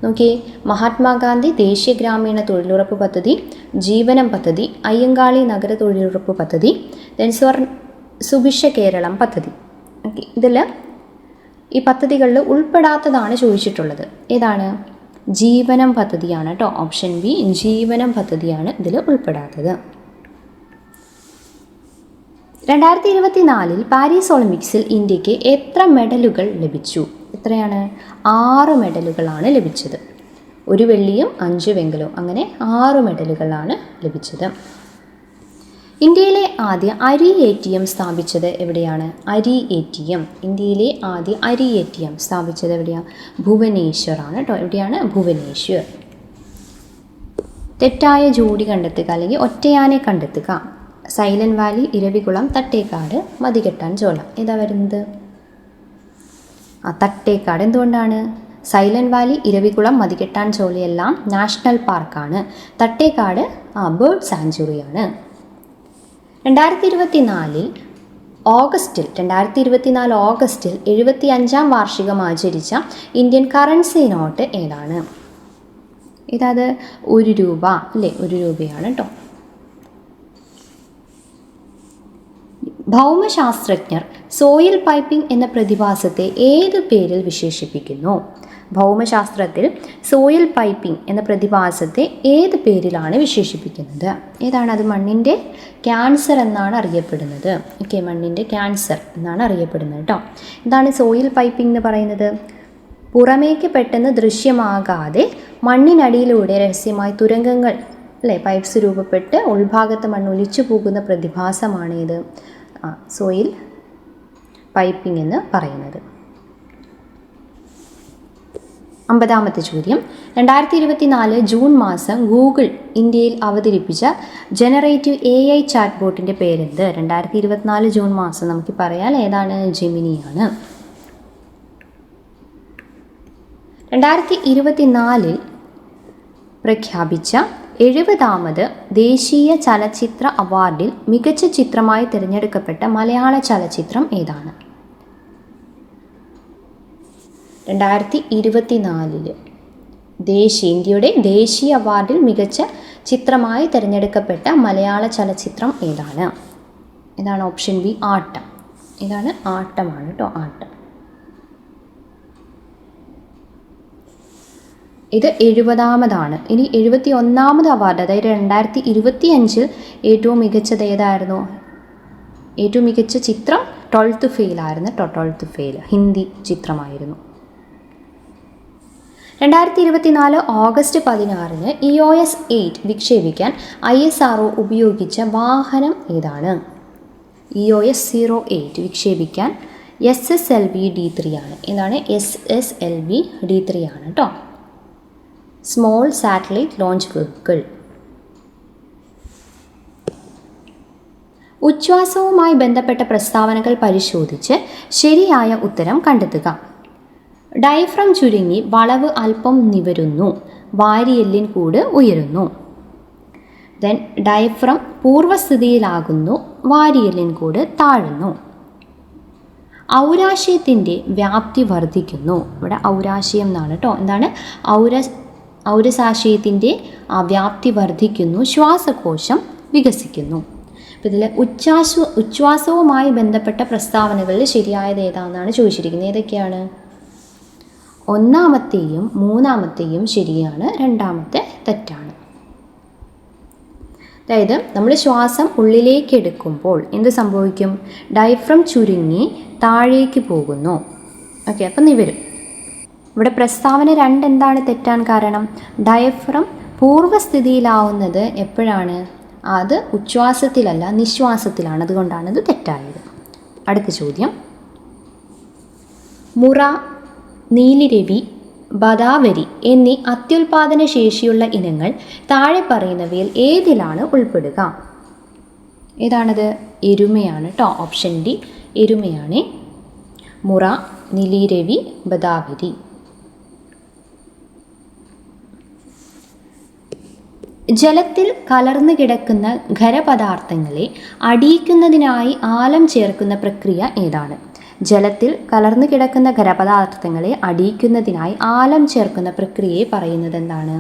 നോക്കിയേ. മഹാത്മാഗാന്ധി ദേശീയ ഗ്രാമീണ തൊഴിലുറപ്പ് പദ്ധതി, ജീവനം പദ്ധതി, അയ്യങ്കാളി നഗര തൊഴിലുറപ്പ് പദ്ധതി, ദെൻ സുഭിക്ഷ കേരളം പദ്ധതി. ഓക്കെ. ഇതിൽ ഈ പദ്ധതികളിൽ ഉൾപ്പെടാത്തതാണ് ചോദിച്ചിട്ടുള്ളത്. ഏതാണ്? ജീവനം പദ്ധതിയാണ് കേട്ടോ. ഓപ്ഷൻ ബി ജീവനം പദ്ധതിയാണ് ഇതിൽ ഉൾപ്പെടാത്തത്. 2024 പാരീസ് ഒളിമ്പിക്സിൽ ഇന്ത്യക്ക് എത്ര മെഡലുകൾ ലഭിച്ചു? എത്രയാണ്? 6 മെഡലുകളാണ് ലഭിച്ചത്. 1 വെള്ളിയും 5 വെങ്കലവും അങ്ങനെ 6 മെഡലുകളാണ് ലഭിച്ചത്. ഇന്ത്യയിലെ ആദ്യ അരി ATM സ്ഥാപിച്ചത് എവിടെയാണ്? അരി ATM. ഇന്ത്യയിലെ ആദ്യ അരി ATM സ്ഥാപിച്ചത് എവിടെയാണ്? ഭുവനേശ്വർ ആണ് കേട്ടോ. എവിടെയാണ്? ഭുവനേശ്വർ. തെറ്റായ ജോഡി കണ്ടെത്തുക അല്ലെങ്കിൽ ഒറ്റയാനെ കണ്ടെത്തുക. Silent Valley, Eravikulam, Thattekad, Mathikettan Shola. ഏതാ വരുന്നത്? തട്ടേക്കാട്. എന്തുകൊണ്ടാണ്? സൈലന്റ് വാലി, ഇരവികുളം, മതികെട്ടാൻ ചോലയെല്ലാം നാഷണൽ പാർക്കാണ്. തട്ടേക്കാട് ബേർഡ് സാഞ്ചുറിയാണ്. 2024 ഓഗസ്റ്റിൽ 75-ാം വാർഷികം ആചരിച്ച ഇന്ത്യൻ കറൻസി നോട്ട് ഏതാണ്? ഇതത് 1 രൂപ അല്ലേ, 1 രൂപയാണ് കേട്ടോ. ഭൗമശാസ്ത്രജ്ഞർ സോയിൽ പൈപ്പിംഗ് എന്ന പ്രതിഭാസത്തെ ഏത് പേരിൽ വിശേഷിപ്പിക്കുന്നു? ഭൗമശാസ്ത്രത്തിൽ സോയിൽ പൈപ്പിംഗ് എന്ന പ്രതിഭാസത്തെ ഏത് പേരിലാണ് വിശേഷിപ്പിക്കുന്നത്? ഏതാണത്? മണ്ണിൻ്റെ ക്യാൻസർ എന്നാണ് അറിയപ്പെടുന്നത്. ഓക്കെ, മണ്ണിൻ്റെ ക്യാൻസർ എന്നാണ് അറിയപ്പെടുന്നത് കേട്ടോ. എന്താണ് സോയിൽ പൈപ്പിംഗ് എന്ന് പറയുന്നത്? പുറമേക്ക് പെട്ടെന്ന് ദൃശ്യമാകാതെ മണ്ണിനടിയിലൂടെ രഹസ്യമായി തുരങ്കങ്ങൾ അല്ലേ, പൈപ്പ്സ് രൂപപ്പെട്ട് ഉൾഭാഗത്ത് മണ്ണ് ഒലിച്ചു പോകുന്ന പ്രതിഭാസമാണ് ഇത് സോയിൽ പൈപ്പിംഗ് എന്ന് പറയുന്നത്. 50-ാമത്തെ ചോദ്യം. 2024 ജൂൺ മാസം ഗൂഗിൾ ഇന്ത്യയിൽ അവതരിപ്പിച്ച ജനറേറ്റീവ് AI ചാറ്റ് ബോട്ടിൻ്റെ പേരെന്ത്? 2024 ജൂൺ മാസം നമുക്ക് പറയാം ഏതാണ്? ജെമിനിയാണ്. 2024 പ്രഖ്യാപിച്ച 70ാമത് ദേശീയ ചലച്ചിത്ര അവാർഡിൽ മികച്ച ചിത്രമായി തിരഞ്ഞെടുക്കപ്പെട്ട മലയാള ചലച്ചിത്രം ഏതാണ്? 2024 ഇന്ത്യയുടെ ദേശീയ അവാർഡിൽ മികച്ച ചിത്രമായി തിരഞ്ഞെടുക്കപ്പെട്ട മലയാള ചലച്ചിത്രം ഏതാണ്? ഇതാണ് ഓപ്ഷൻ ബി, ആട്ടം. ഇതാണ് ആട്ടമാണ് കേട്ടോ, ആട്ടം. ഇത് 70ാമതാണ്. ഇനി 71ാമത് അവാർഡ്, അതായത് 2025 ഏറ്റവും മികച്ചത് ഏതായിരുന്നു? ഏറ്റവും മികച്ച ചിത്രം 12th ഫെയിൽ ആയിരുന്നു കേട്ടോ. 12th ഫെയിൽ ഹിന്ദി ചിത്രമായിരുന്നു. 2024 ഓഗസ്റ്റ് 16 EOS 8 വിക്ഷേപിക്കാൻ ISRO ഉപയോഗിച്ച വാഹനം ഏതാണ്? EOS 08 വിക്ഷേപിക്കാൻ SSLV D3 ആണ്. എന്താണ്? SSLV D3 ആണ് കേട്ടോ. Small satellite launch vehicle. ഉച്ഛ്വാസവുമായി ബന്ധപ്പെട്ട പ്രസ്താവനകൾ പരിശോധിച്ച് ശരിയായ ഉത്തരം കണ്ടെത്തുക. ഡയഫ്രം ചുരുങ്ങി വളവ് അല്പം നിവരുന്നു, വാരിയെല്ലിൻ കൂട് ഉയരുന്നു. ദെൻ ഡയഫ്രം പൂർവ്വസ്ഥിതിയിലാകുന്നു, വാരിയെല്ലിൻ കൂട് താഴുന്നു. ഔരാശയത്തിൻ്റെ വ്യാപ്തി വർദ്ധിക്കുന്നു. ഇവിടെ ഔരാശയം എന്നാണ് കേട്ടോ. എന്താണ്? ഔരസാശയത്തിൻ്റെ വ്യാപ്തി വർദ്ധിക്കുന്നു, ശ്വാസകോശം വികസിക്കുന്നു. അപ്പോൾ ഇതിൽ ഉച്ഛ്വാസവുമായി ബന്ധപ്പെട്ട പ്രസ്താവനകളിൽ ശരിയായത് ഏതാണെന്നാണ് ചോദിച്ചിരിക്കുന്നത്. ഏതൊക്കെയാണ്? 1ാമത്തെയും 3ാമത്തെയും ശരിയാണ്, 2ാമത്തെ തെറ്റാണ്. അതായത് നമ്മൾ ശ്വാസം ഉള്ളിലേക്ക് എടുക്കുമ്പോൾ എന്ത് സംഭവിക്കും? ഡയഫ്രം ചുരുങ്ങി താഴേക്ക് പോകുന്നു. ഓക്കെ, അപ്പം നിവരും. ഇവിടെ പ്രസ്താവന 2 എന്താണ് തെറ്റാൻ കാരണം? ഡയഫ്രം പൂർവ്വസ്ഥിതിയിലാവുന്നത് എപ്പോഴാണ്? അത് ഉച്ഛ്വാസത്തിലല്ല, നിശ്വാസത്തിലാണ്. അതുകൊണ്ടാണ് ഇത് തെറ്റായത്. അടുത്ത ചോദ്യം. മുറ, നീലിരവി, ബദാവരി എന്നീ അത്യുൽപാദന ശേഷിയുള്ള ഇനങ്ങൾ താഴെ പറയുന്നവയിൽ ഏതിലാണ് ഉൾപ്പെടുക? ഏതാണത്? എരുമയാണ് കേട്ടോ. ഓപ്ഷൻ ഡി, എരുമയാണ്. മുറ, നീലിരവി, ബദാവരി. ജലത്തിൽ കലർന്നു കിടക്കുന്ന ഖരപദാർത്ഥങ്ങളെ അടിയിക്കുന്നതിനായി ആലം ചേർക്കുന്ന പ്രക്രിയ ഏതാണ്? ജലത്തിൽ കലർന്നു കിടക്കുന്ന ഖരപദാർത്ഥങ്ങളെ അടിയിക്കുന്നതിനായി ആലം ചേർക്കുന്ന പ്രക്രിയയെ പറയുന്നത് എന്താണ്?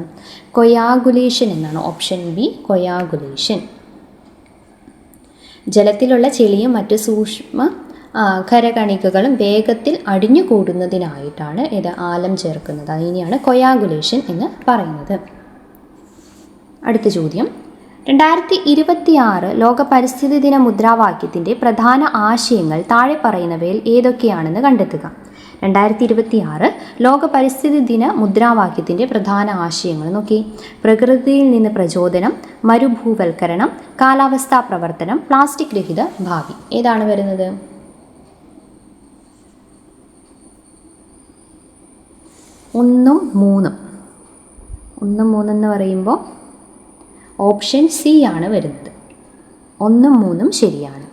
കൊയാഗുലേഷൻ എന്നാണ്. Option B, coagulation. ജലത്തിലുള്ള ചെളിയും മറ്റ് സൂക്ഷ്മ ഖരകണികകളും വേഗത്തിൽ അടിഞ്ഞുകൂടുന്നതിനായിട്ടാണ് ഇത് ആലം ചേർക്കുന്നത്. അതിനെയാണ് കൊയാഗുലേഷൻ എന്ന് പറയുന്നത്. അടുത്ത ചോദ്യം. 2026 ലോക പരിസ്ഥിതി ദിന മുദ്രാവാക്യത്തിൻ്റെ പ്രധാന ആശയങ്ങൾ താഴെ പറയുന്നവയിൽ ഏതൊക്കെയാണെന്ന് കണ്ടെത്തുക. 2026 ലോക പരിസ്ഥിതി ദിന മുദ്രാവാക്യത്തിൻ്റെ പ്രധാന ആശയങ്ങൾ നോക്കി. പ്രകൃതിയിൽ നിന്ന് പ്രചോദനം, മരുഭൂവൽക്കരണം, കാലാവസ്ഥാ പ്രവർത്തനം, പ്ലാസ്റ്റിക് രഹിത ഭാവി. ഏതാണ് വരുന്നത്? ഒന്നും മൂന്നും എന്ന് പറയുമ്പോൾ ഓപ്ഷൻ സി ആണ് വരുന്നത്. 1, 3 ശരിയാണ്.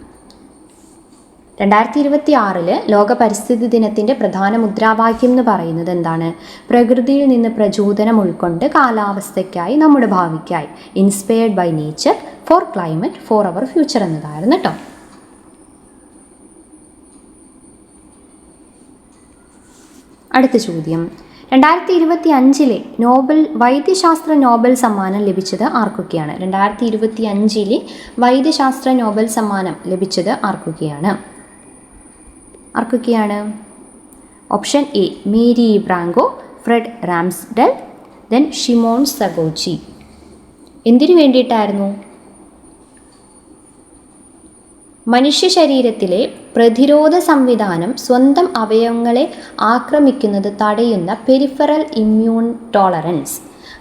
2026 ലോക പരിസ്ഥിതി ദിനത്തിൻ്റെ പ്രധാന മുദ്രാവാക്യം എന്ന് പറയുന്നത് എന്താണ്? പ്രകൃതിയിൽ നിന്ന് പ്രചോദനം ഉൾക്കൊണ്ട് കാലാവസ്ഥയ്ക്കായി, നമ്മുടെ ഭാവിക്കായി. Inspired by nature for climate for our future എന്നതായിരുന്നു കേട്ടോ. അടുത്ത ചോദ്യം, 2025 വൈദ്യശാസ്ത്ര നോബൽ സമ്മാനം ലഭിച്ചത് ആർക്കൊക്കെയാണ്? 2025 വൈദ്യശാസ്ത്ര നോബൽ സമ്മാനം ലഭിച്ചത് ആർക്കൊക്കെയാണ്? Option A Mary Brunkow, Fred Ramsdell, then Shimon Sakaguchi. എന്തിനു വേണ്ടിയിട്ടായിരുന്നു? മനുഷ്യ ശരീരത്തിലെ പ്രതിരോധ സംവിധാനം സ്വന്തം അവയവങ്ങളെ ആക്രമിക്കുന്നത് തടയുന്ന peripheral immune tolerance,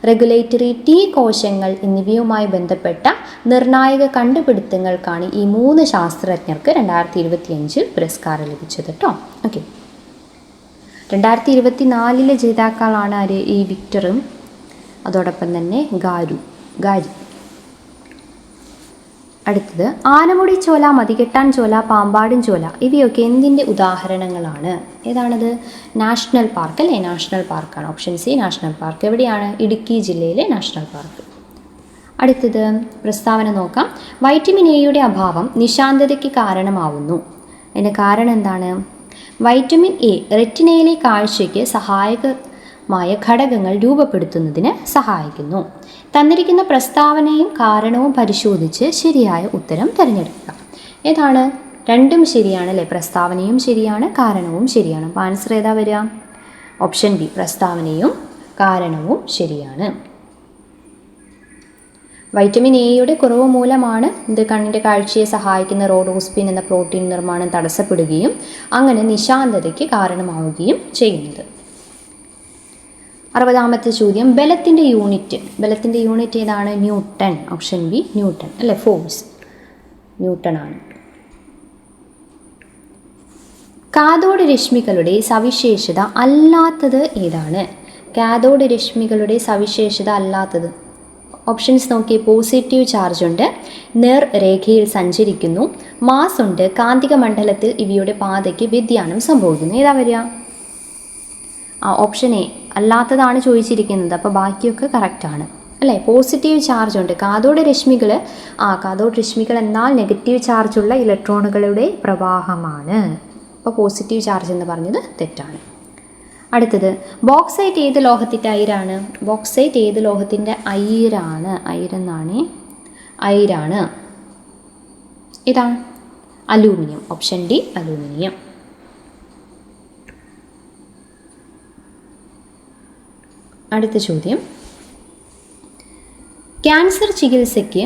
regulatory T കോശങ്ങൾ എന്നിവയുമായി ബന്ധപ്പെട്ട നിർണായക കണ്ടുപിടുത്തങ്ങൾക്കാണ് ഈ 3 ശാസ്ത്രജ്ഞർക്ക് 2025 പുരസ്കാരം ലഭിച്ചത് കേട്ടോ. ഓക്കെ, 2024 ജേതാക്കളാണ് ആര്? ഈ വിക്ടറും അതോടൊപ്പം തന്നെ ഗാരി. അടുത്തത്, ആനമുടി ചോല, മതികെട്ടാൻ ചോല, പാമ്പാടും ചോല ഇവയൊക്കെ എന്തിൻ്റെ ഉദാഹരണങ്ങളാണ്? ഏതാണത്? നാഷണൽ പാർക്ക് അല്ലേ? നാഷണൽ പാർക്കാണ്. Option C national park. എവിടെയാണ്? ഇടുക്കി ജില്ലയിലെ നാഷണൽ പാർക്ക്. അടുത്തത് പ്രസ്താവന നോക്കാം. വൈറ്റമിൻ എയുടെ അഭാവം നിശാന്തതയ്ക്ക് കാരണമാവുന്നു. അതിൻ്റെ കാരണം എന്താണ്? വൈറ്റമിൻ എ റെറ്റിനയിലെ കാഴ്ചയ്ക്ക് സഹായകമായ ഘടകങ്ങൾ രൂപപ്പെടുത്തുന്നതിന് സഹായിക്കുന്നു. തന്നിരിക്കുന്ന പ്രസ്താവനയും കാരണവും പരിശോധിച്ച് ശരിയായ ഉത്തരം തിരഞ്ഞെടുക്കുക. ഏതാണ്? രണ്ടും ശരിയാണ് അല്ലേ? പ്രസ്താവനയും ശരിയാണ്, കാരണവും ശരിയാണ്. അപ്പോൾ ആൻസർ ഏതാ വരിക? ഓപ്ഷൻ ബി, പ്രസ്താവനയും കാരണവും ശരിയാണ്. വൈറ്റമിൻ എയുടെ കുറവ് മൂലമാണ് ഇത് കണ്ണിൻ്റെ കാഴ്ചയെ സഹായിക്കുന്ന റോഡോസ്പിൻ എന്ന പ്രോട്ടീൻ നിർമ്മാണം തടസ്സപ്പെടുകയും അങ്ങനെ നിശാന്തതയ്ക്ക് കാരണമാവുകയും ചെയ്യുന്നത്. 60ാമത്തെ ചോദ്യം, ബലത്തിൻ്റെ യൂണിറ്റ് ഏതാണ്? ന്യൂട്ടൺ. ഓപ്ഷൻ ബി ന്യൂട്ടൺ അല്ലേ? ഫോഴ്സ് ന്യൂട്ടൺ ആണ്. കാഥോഡ് രശ്മികളുടെ സവിശേഷത അല്ലാത്തത് ഏതാണ്? കാഥോഡ് രശ്മികളുടെ സവിശേഷത അല്ലാത്തത്. ഓപ്ഷൻസ് നോക്കി. പോസിറ്റീവ് ചാർജ് ഉണ്ട്, നേർരേഖയിൽ സഞ്ചരിക്കുന്നു, മാസ് ഉണ്ട്, കാന്തിക മണ്ഡലത്തിൽ ഇവയുടെ പാതയ്ക്ക് വ്യതിയാനം സംഭവിക്കുന്നു. ഏതാ വരിക? ഓപ്ഷൻ എ അല്ലാത്തതാണ് ചോദിച്ചിരിക്കുന്നത്. അപ്പോൾ ബാക്കിയൊക്കെ കറക്റ്റാണ് അല്ലേ? പോസിറ്റീവ് ചാർജ് ഉണ്ട്. കാഥോഡ് രശ്മികൾ എന്നാൽ നെഗറ്റീവ് ചാർജുള്ള ഇലക്ട്രോണുകളുടെ പ്രവാഹമാണ്. അപ്പോൾ പോസിറ്റീവ് ചാർജ് എന്ന് പറഞ്ഞത് തെറ്റാണ്. അടുത്തത്, ബോക്സൈറ്റ് ഏത് ലോഹത്തിൻ്റെ അയിരാണ്? ബോക്സൈറ്റ് ഏത് ലോഹത്തിൻ്റെ അയിരാണ്? അയിരാണ്. ഇതാണ് അലൂമിനിയം. Option D aluminium. അടുത്ത ചോദ്യം, ക്യാൻസർ ചികിത്സയ്ക്ക്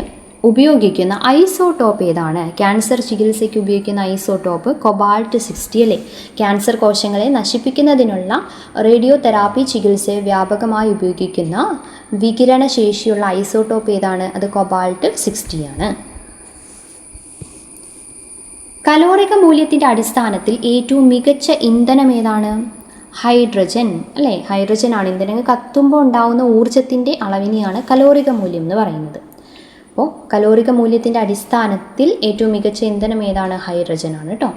ഉപയോഗിക്കുന്ന ഐസോടോപ്പ് ഏതാണ്? ക്യാൻസർ ചികിത്സയ്ക്ക് ഉപയോഗിക്കുന്ന ഐസോടോപ്പ് കൊബാൾട്ട് 60 അല്ലേ? ക്യാൻസർ കോശങ്ങളെ നശിപ്പിക്കുന്നതിനുള്ള റേഡിയോ തെറാപ്പി ചികിത്സയെ വ്യാപകമായി ഉപയോഗിക്കുന്ന വികിരണശേഷിയുള്ള ഐസോടോപ്പ് ഏതാണ്? അത് കൊബാൾട്ട് 60 ആണ്. കലോറിക മൂല്യത്തിൻ്റെ അടിസ്ഥാനത്തിൽ ഏറ്റവും മികച്ച ഇന്ധനം ഏതാണ്? ഹൈഡ്രജൻ അല്ലേ? ഹൈഡ്രജൻ ആണ്. ഇന്ധനങ്ങൾ കത്തുമ്പോൾ ഉണ്ടാകുന്ന ഊർജത്തിൻ്റെ അളവിനെയാണ് കലോറിക മൂല്യം എന്ന് പറയുന്നത്. അപ്പോൾ കലോറിക മൂല്യത്തിൻ്റെ അടിസ്ഥാനത്തിൽ ഏറ്റവും മികച്ച ഇന്ധനം ഏതാണ്? ഹൈഡ്രജൻ ആണ് കേട്ടോ.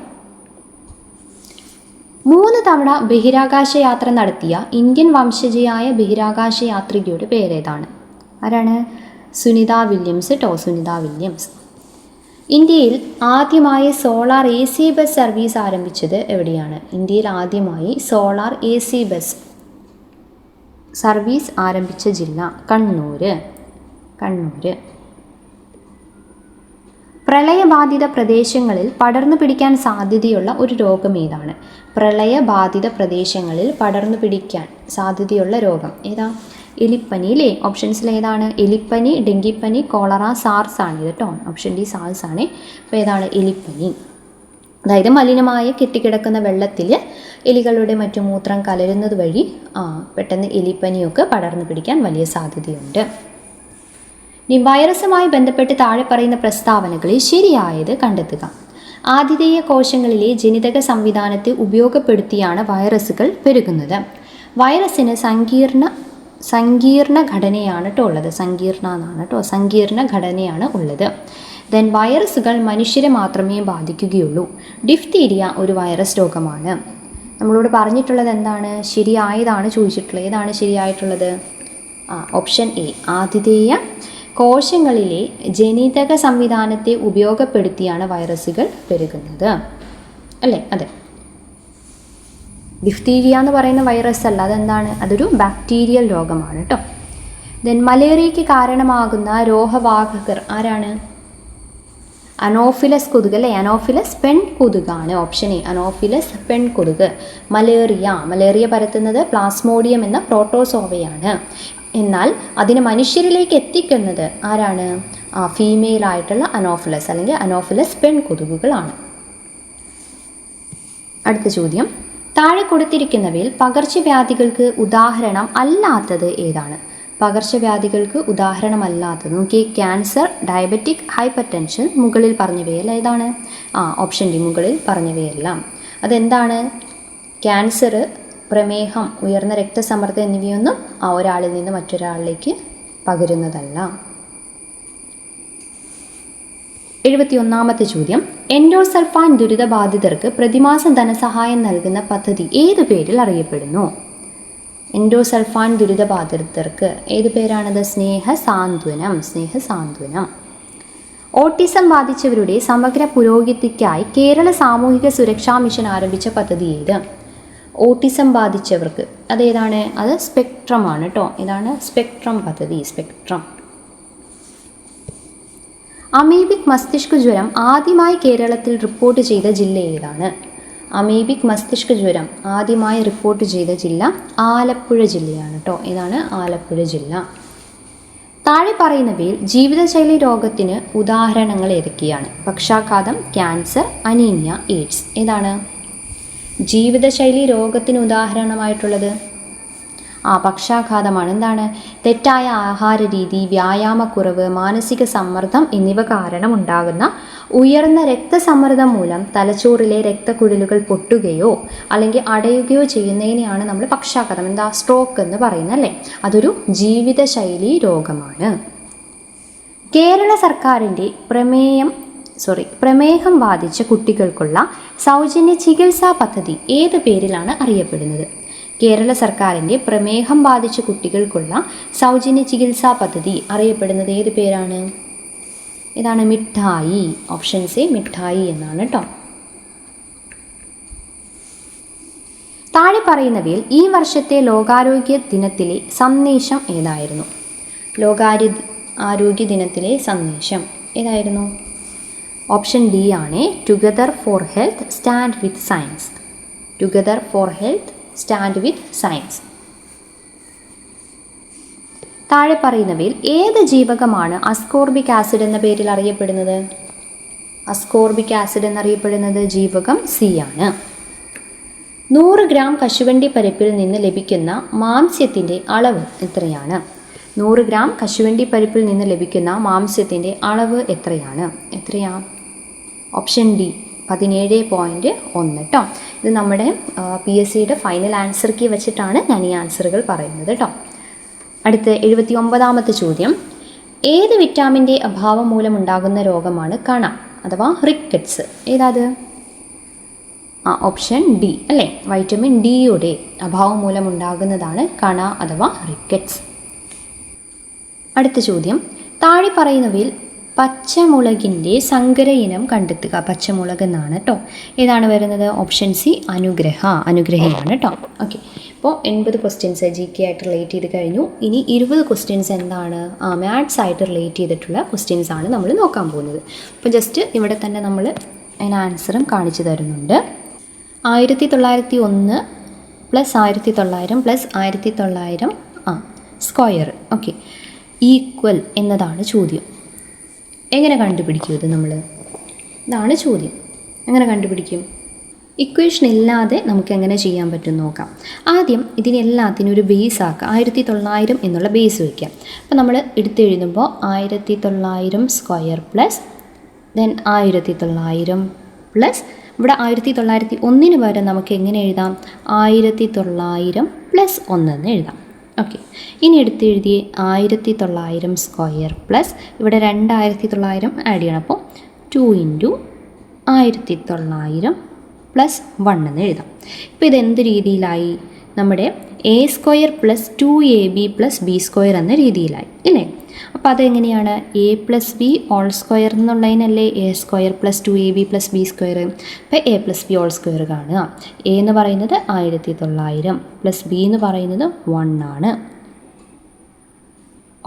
3 തവണ ബഹിരാകാശ യാത്ര നടത്തിയ ഇന്ത്യൻ വംശജയായ ബഹിരാകാശ യാത്രികയുടെ പേരേതാണ്? ആരാണ്? സുനിത വില്യംസ് കേട്ടോ. സുനിത വില്യംസ്. ഇന്ത്യയിൽ ആദ്യമായി സോളാർ AC ബസ് സർവീസ് ആരംഭിച്ചത് എവിടെയാണ്? ഇന്ത്യയിൽ ആദ്യമായി സോളാർ AC ബസ് സർവീസ് ആരംഭിച്ച ജില്ല കണ്ണൂർ. പ്രളയബാധിത പ്രദേശങ്ങളിൽ പടർന്നു പിടിക്കാൻ സാധ്യതയുള്ള ഒരു രോഗം ഏതാണ്? പ്രളയബാധിത പ്രദേശങ്ങളിൽ പടർന്നു പിടിക്കാൻ സാധ്യതയുള്ള രോഗം ഏതാ? എലിപ്പനി അല്ലേ? ഓപ്ഷൻസിൽ ഏതാണ്? എലിപ്പനി, ഡെങ്കിപ്പനി, കോളറ, സാർസ് ആണ് ഇത് കേട്ടോ. ഓപ്ഷൻ ഡി സാർസ് ആണ്. അപ്പോൾ ഏതാണ്? എലിപ്പനി. അതായത് മലിനമായ കെട്ടിക്കിടക്കുന്ന വെള്ളത്തിൽ എലികളുടെ മറ്റു മൂത്രം കലരുന്നത് വഴി പെട്ടെന്ന് എലിപ്പനിയൊക്കെ പടർന്നു പിടിക്കാൻ വലിയ സാധ്യതയുണ്ട്. ഇനി വൈറസുമായി ബന്ധപ്പെട്ട് താഴെ പറയുന്ന പ്രസ്താവനകളിൽ ശരിയായത് കണ്ടെത്തുക. ആതിഥേയ കോശങ്ങളിലെ ജനിതക സംവിധാനത്തെ ഉപയോഗപ്പെടുത്തിയാണ് വൈറസുകൾ പെരുകുന്നത്. വൈറസിന് സങ്കീർണ ഘടനയാണ് കേട്ടോ ഉള്ളത്. സങ്കീർണ ഘടനയാണ് ഉള്ളത്. ദെൻ വൈറസുകൾ മനുഷ്യരെ മാത്രമേ ബാധിക്കുകയുള്ളൂ. ഡിഫ്തീരിയ ഒരു വൈറസ് രോഗമാണ്. നമ്മളോട് പറഞ്ഞിട്ടുള്ളത് എന്താണ്? ശരിയായതാണ് ചോദിച്ചിട്ടുള്ളത്. ഏതാണ് ശരിയായിട്ടുള്ളത്? ഓപ്ഷൻ എ ആതിഥേയ കോശങ്ങളിലെ ജനിതക സംവിധാനത്തെ ഉപയോഗപ്പെടുത്തിയാണ് വൈറസുകൾ പെരുകുന്നത് അല്ലേ? അതെ. ഡിഫ്തീരിയ എന്ന് പറയുന്ന വൈറസ് അല്ല, അതെന്താണ്? അതൊരു ബാക്ടീരിയൽ രോഗമാണ് കേട്ടോ. ദെൻ മലേറിയയ്ക്ക് കാരണമാകുന്ന രോഗവാഹകർ ആരാണ്? അനോഫിലസ് കൊതുക് അല്ലേ? അനോഫിലസ് പെൺകൊതുകാണ്. ഓപ്ഷൻ എ അനോഫിലസ് പെൺകൊതുക്. മലേറിയ പരത്തുന്നത് പ്ലാസ്മോഡിയം എന്ന പ്രോട്ടോസോവയാണ്. എന്നാൽ അതിനെ മനുഷ്യരിലേക്ക് എത്തിക്കുന്നത് ആരാണ്? ഫീമെയിൽ ആയിട്ടുള്ള അനോഫിലസ് അല്ലെങ്കിൽ അനോഫിലസ് പെൺകൊതുകുകളാണ്. അടുത്ത ചോദ്യം, താഴെ കൊടുത്തിരിക്കുന്നവയിൽ പകർച്ചവ്യാധികൾക്ക് ഉദാഹരണം അല്ലാത്തത് ഏതാണ്? പകർച്ചവ്യാധികൾക്ക് ഉദാഹരണമല്ലാത്തത് നോക്കി. ക്യാൻസർ, ഡയബറ്റിക്, ഹൈപ്പർ ടെൻഷൻ, മുകളിൽ പറഞ്ഞവയല്ല ഏതാണ്? ഓപ്ഷൻ ഡി മുകളിൽ പറഞ്ഞവയെല്ലാം. അതെന്താണ്? ക്യാൻസർ, പ്രമേഹം, ഉയർന്ന രക്തസമ്മർദ്ദം എന്നിവയൊന്നും ഒരാളിൽ നിന്ന് മറ്റൊരാളിലേക്ക് പകരുന്നതല്ല. 71ാമത്തെ ചോദ്യം, എൻഡോസൾഫാൻ ദുരിതബാധിതർക്ക് പ്രതിമാസം ധനസഹായം നൽകുന്ന പദ്ധതി ഏതു പേരിൽ അറിയപ്പെടുന്നു? എൻഡോസൾഫാൻ ദുരിതബാധിതർക്ക് ഏത് പേരാണത്? സ്നേഹസാന്ത്വനം. ഓട്ടിസം ബാധിച്ചവരുടെ സമഗ്ര പുരോഗതിക്കായി കേരള സാമൂഹിക സുരക്ഷാ മിഷൻ ആരംഭിച്ച പദ്ധതി ഏത്? ഓട്ടിസം ബാധിച്ചവർക്ക് അതേതാണ്? അത് സ്പെക്ട്രം ആണ് കേട്ടോ. ഇതാണ് സ്പെക്ട്രം പദ്ധതി. സ്പെക്ട്രം. അമീബിക് മസ്തിഷ്ക ജ്വരം ആദ്യമായി കേരളത്തിൽ റിപ്പോർട്ട് ചെയ്ത ജില്ല ഏതാണ്? അമീബിക് മസ്തിഷ്ക ജ്വരം ആദ്യമായി റിപ്പോർട്ട് ചെയ്ത ജില്ല ആലപ്പുഴ ജില്ലയാണ് കേട്ടോ. ഇതാണ് ആലപ്പുഴ ജില്ല. താഴെ പറയുന്നവയിൽ ജീവിതശൈലി രോഗത്തിന് ഉദാഹരണങ്ങൾ ഏതൊക്കെയാണ്? പക്ഷാഘാതം, ക്യാൻസർ, അനീമിയ, എയ്ഡ്സ്. ഏതാണ് ജീവിതശൈലി രോഗത്തിന് ഉദാഹരണമായിട്ടുള്ളത്? പക്ഷാഘാതമാണ്. എന്താണ്? തെറ്റായ ആഹാര രീതി, വ്യായാമക്കുറവ്, മാനസിക സമ്മർദ്ദം എന്നിവ കാരണം ഉണ്ടാകുന്ന ഉയർന്ന രക്തസമ്മർദ്ദം മൂലം തലച്ചോറിലെ രക്തക്കുഴലുകൾ പൊട്ടുകയോ അല്ലെങ്കിൽ അടയുകയോ ചെയ്യുന്നതിനെയാണ് നമ്മൾ പക്ഷാഘാതം, സ്ട്രോക്ക് എന്ന് പറയുന്നത് അല്ലേ? അതൊരു ജീവിതശൈലി രോഗമാണ്. കേരള സർക്കാരിൻ്റെ പ്രമേഹം ബാധിച്ച കുട്ടികൾക്കുള്ള സൗജന്യ ചികിത്സാ പദ്ധതി ഏത് പേരിലാണ് അറിയപ്പെടുന്നത്? കേരള സർക്കാരിൻ്റെ പ്രമേഹം ബാധിച്ച കുട്ടികൾക്കുള്ള സൗജന്യ ചികിത്സാ പദ്ധതി അറിയപ്പെടുന്നത് ഏത് പേരാണ്? ഇതാണ് മിഠായി. ഓപ്ഷൻ സി മിഠായി എന്നാണ് കേട്ടോ. താഴെ പറയുന്നവയിൽ ഈ വർഷത്തെ ലോകാരോഗ്യ ദിനത്തിലെ സന്ദേശം ഏതായിരുന്നു? ആരോഗ്യ ദിനത്തിലെ സന്ദേശം ഏതായിരുന്നു? ഓപ്ഷൻ ഡി ആണ്. Together for health, stand with science. Together for health, stand with science. താഴെ പറയുന്നവയിൽ ഏത് ജീവകമാണ് അസ്കോർബിക് ആസിഡ് എന്ന പേരിൽ അറിയപ്പെടുന്നത്? അസ്കോർബിക് ആസിഡ് എന്നറിയപ്പെടുന്നത് ജീവകം സി ആണ്. 100 ഗ്രാം കശുവണ്ടി പരിപ്പിൽ നിന്ന് ലഭിക്കുന്ന മാംസ്യത്തിൻ്റെ അളവ് എത്രയാണ്? 100 ഗ്രാം കശുവണ്ടി പരിപ്പിൽ നിന്ന് ലഭിക്കുന്ന മാംസ്യത്തിൻ്റെ അളവ് എത്രയാണ്? ഓപ്ഷൻ ഡി 17.1 കേട്ടോ. ഇത് നമ്മുടെ PSCയുടെ ഫൈനൽ ആൻസർ കീ വെച്ചിട്ടാണ് ഞാൻ ഈ ആൻസറുകൾ പറയുന്നത് കേട്ടോ. അടുത്ത 79ാമത്തെ ചോദ്യം, ഏത് വിറ്റാമിൻ്റെ അഭാവം മൂലമുണ്ടാകുന്ന രോഗമാണ് കണ അഥവാ റിക്കറ്റ്സ്? ഏതാത്? ഓപ്ഷൻ ഡി അല്ലേ? വൈറ്റമിൻ ഡിയുടെ അഭാവം മൂലമുണ്ടാകുന്നതാണ് കണ അഥവാ റിക്കറ്റ്സ്. അടുത്ത ചോദ്യം, താഴെ പറയുന്നവയിൽ പച്ചമുളകിൻ്റെ സങ്കര ഇനം കണ്ടെത്തുക. പച്ചമുളക് എന്നാണ് കേട്ടോ. ഏതാണ് വരുന്നത്? ഓപ്ഷൻ സി അനുഗ്രഹയാണ് കേട്ടോ. ഓക്കെ, ഇപ്പോൾ 80 ക്വസ്റ്റ്യൻസ് GK ആയിട്ട് റിലേറ്റ് ചെയ്ത് കഴിഞ്ഞു. ഇനി 20 ക്വസ്റ്റ്യൻസ് എന്താണ്? മാത്സ് ആയിട്ട് റിലേറ്റ് ചെയ്തിട്ടുള്ള ക്വസ്റ്റ്യൻസ് ആണ് നമ്മൾ നോക്കാൻ പോകുന്നത്. അപ്പോൾ ജസ്റ്റ് ഇവിടെ തന്നെ നമ്മൾ അതിന് ആൻസറും കാണിച്ചു തരുന്നുണ്ട്. 1901 + 1900 + 1900 സ്ക്വയർ ഓക്കെ ഈക്വൽ എന്നതാണ് ചോദ്യം. എങ്ങനെ കണ്ടുപിടിക്കും ഇത് നമ്മൾ? ഇതാണ് ചോദ്യം. എങ്ങനെ കണ്ടുപിടിക്കും? ഇക്വേഷൻ ഇല്ലാതെ നമുക്ക് എങ്ങനെ ചെയ്യാൻ പറ്റും നോക്കാം. ആദ്യം ഇതിനെല്ലാത്തിനും ഒരു ബേസ് ആക്കുക. 1900 എന്നുള്ള ബേസ് വയ്ക്കാം. അപ്പോൾ നമ്മൾ എടുത്തെഴുതുമ്പോൾ 1900 സ്ക്വയർ പ്ലസ് ദെൻ 1900 പ്ലസ് ഇവിടെ 1901 പകരം നമുക്ക് എങ്ങനെ എഴുതാം? 1900 + 1 എന്ന് എഴുതാം. ഓക്കെ, ഇനി എടുത്തെഴുതിയ 1900 സ്ക്വയർ പ്ലസ് ഇവിടെ 2900 ആഡ് ചെയ്യണം. അപ്പോൾ 2 × 1900 + 1 എന്ന് എഴുതാം. ഇപ്പോൾ ഇതെന്ത് രീതിയിലായി? നമ്മുടെ A square plus 2ab plus B square എന്ന രീതിയിലായി അല്ലേ. അപ്പോൾ അതെങ്ങനെയാണ് A plus B whole square എന്നുള്ളതിനല്ലേ A square plus 2ab plus B square. അപ്പോൾ A plus B whole square കാണുക. എ എന്ന് പറയുന്നത് 1900 പ്ലസ് ബി എന്ന് പറയുന്നത് 1 ആണ്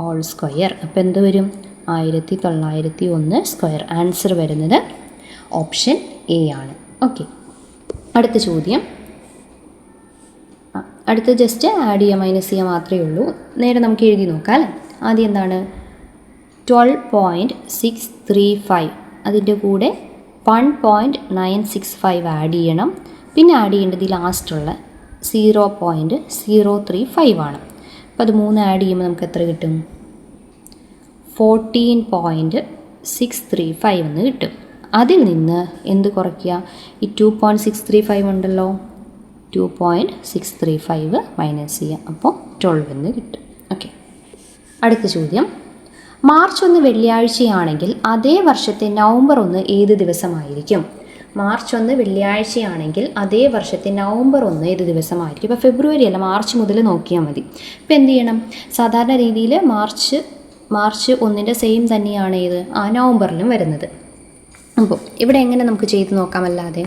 ഹോൾ സ്ക്വയർ. അപ്പോൾ എന്ത് വരും 1901 സ്ക്വയർ. ആൻസർ വരുന്നത് ഓപ്ഷൻ എ ആണ്. ഓക്കെ, അടുത്ത ചോദ്യം. അടുത്ത ജസ്റ്റ് ആഡ് ചെയ്യുക മൈനസ് ചെയ്യുക മാത്രമേ ഉള്ളൂ. നേരെ നമുക്ക് എഴുതി നോക്കാം അല്ലേ. ആദ്യം എന്താണ് 12.635 അതിൻ്റെ കൂടെ 1.965 ആഡ് ചെയ്യണം. പിന്നെ ആഡ് ചെയ്യേണ്ടത് ലാസ്റ്റുള്ള 0.035 ആണ്. അപ്പോൾ അത് 3 ആഡ് ചെയ്യുമ്പോൾ നമുക്ക് എത്ര കിട്ടും 14.635 എന്ന് കിട്ടും. അതിൽ നിന്ന് എന്ത് കുറയ്ക്കുക, ഈ 2.635 ഉണ്ടല്ലോ 2.635 മൈനസ് ചെയ്യുക. അപ്പോൾ 12 എന്ന് കിട്ടും. ഓക്കെ, അടുത്ത ചോദ്യം. മാർച്ച് 1 വെള്ളിയാഴ്ചയാണെങ്കിൽ അതേ വർഷത്തെ നവംബർ 1 ഏത് ദിവസമായിരിക്കും? മാർച്ച് 1 വെള്ളിയാഴ്ചയാണെങ്കിൽ അതേ വർഷത്തെ നവംബർ 1 ഏത് ദിവസമായിരിക്കും? ഇപ്പോൾ ഫെബ്രുവരി അല്ല, മാർച്ച് മുതൽ നോക്കിയാൽ മതി. ഇപ്പോൾ എന്ത് ചെയ്യണം, സാധാരണ രീതിയിൽ മാർച്ച് 1 സെയിം തന്നെയാണ് ഏത് നവംബറിലും വരുന്നത്. അപ്പോൾ ഇവിടെ എങ്ങനെ നമുക്ക് ചെയ്ത് നോക്കാമല്ലാതെ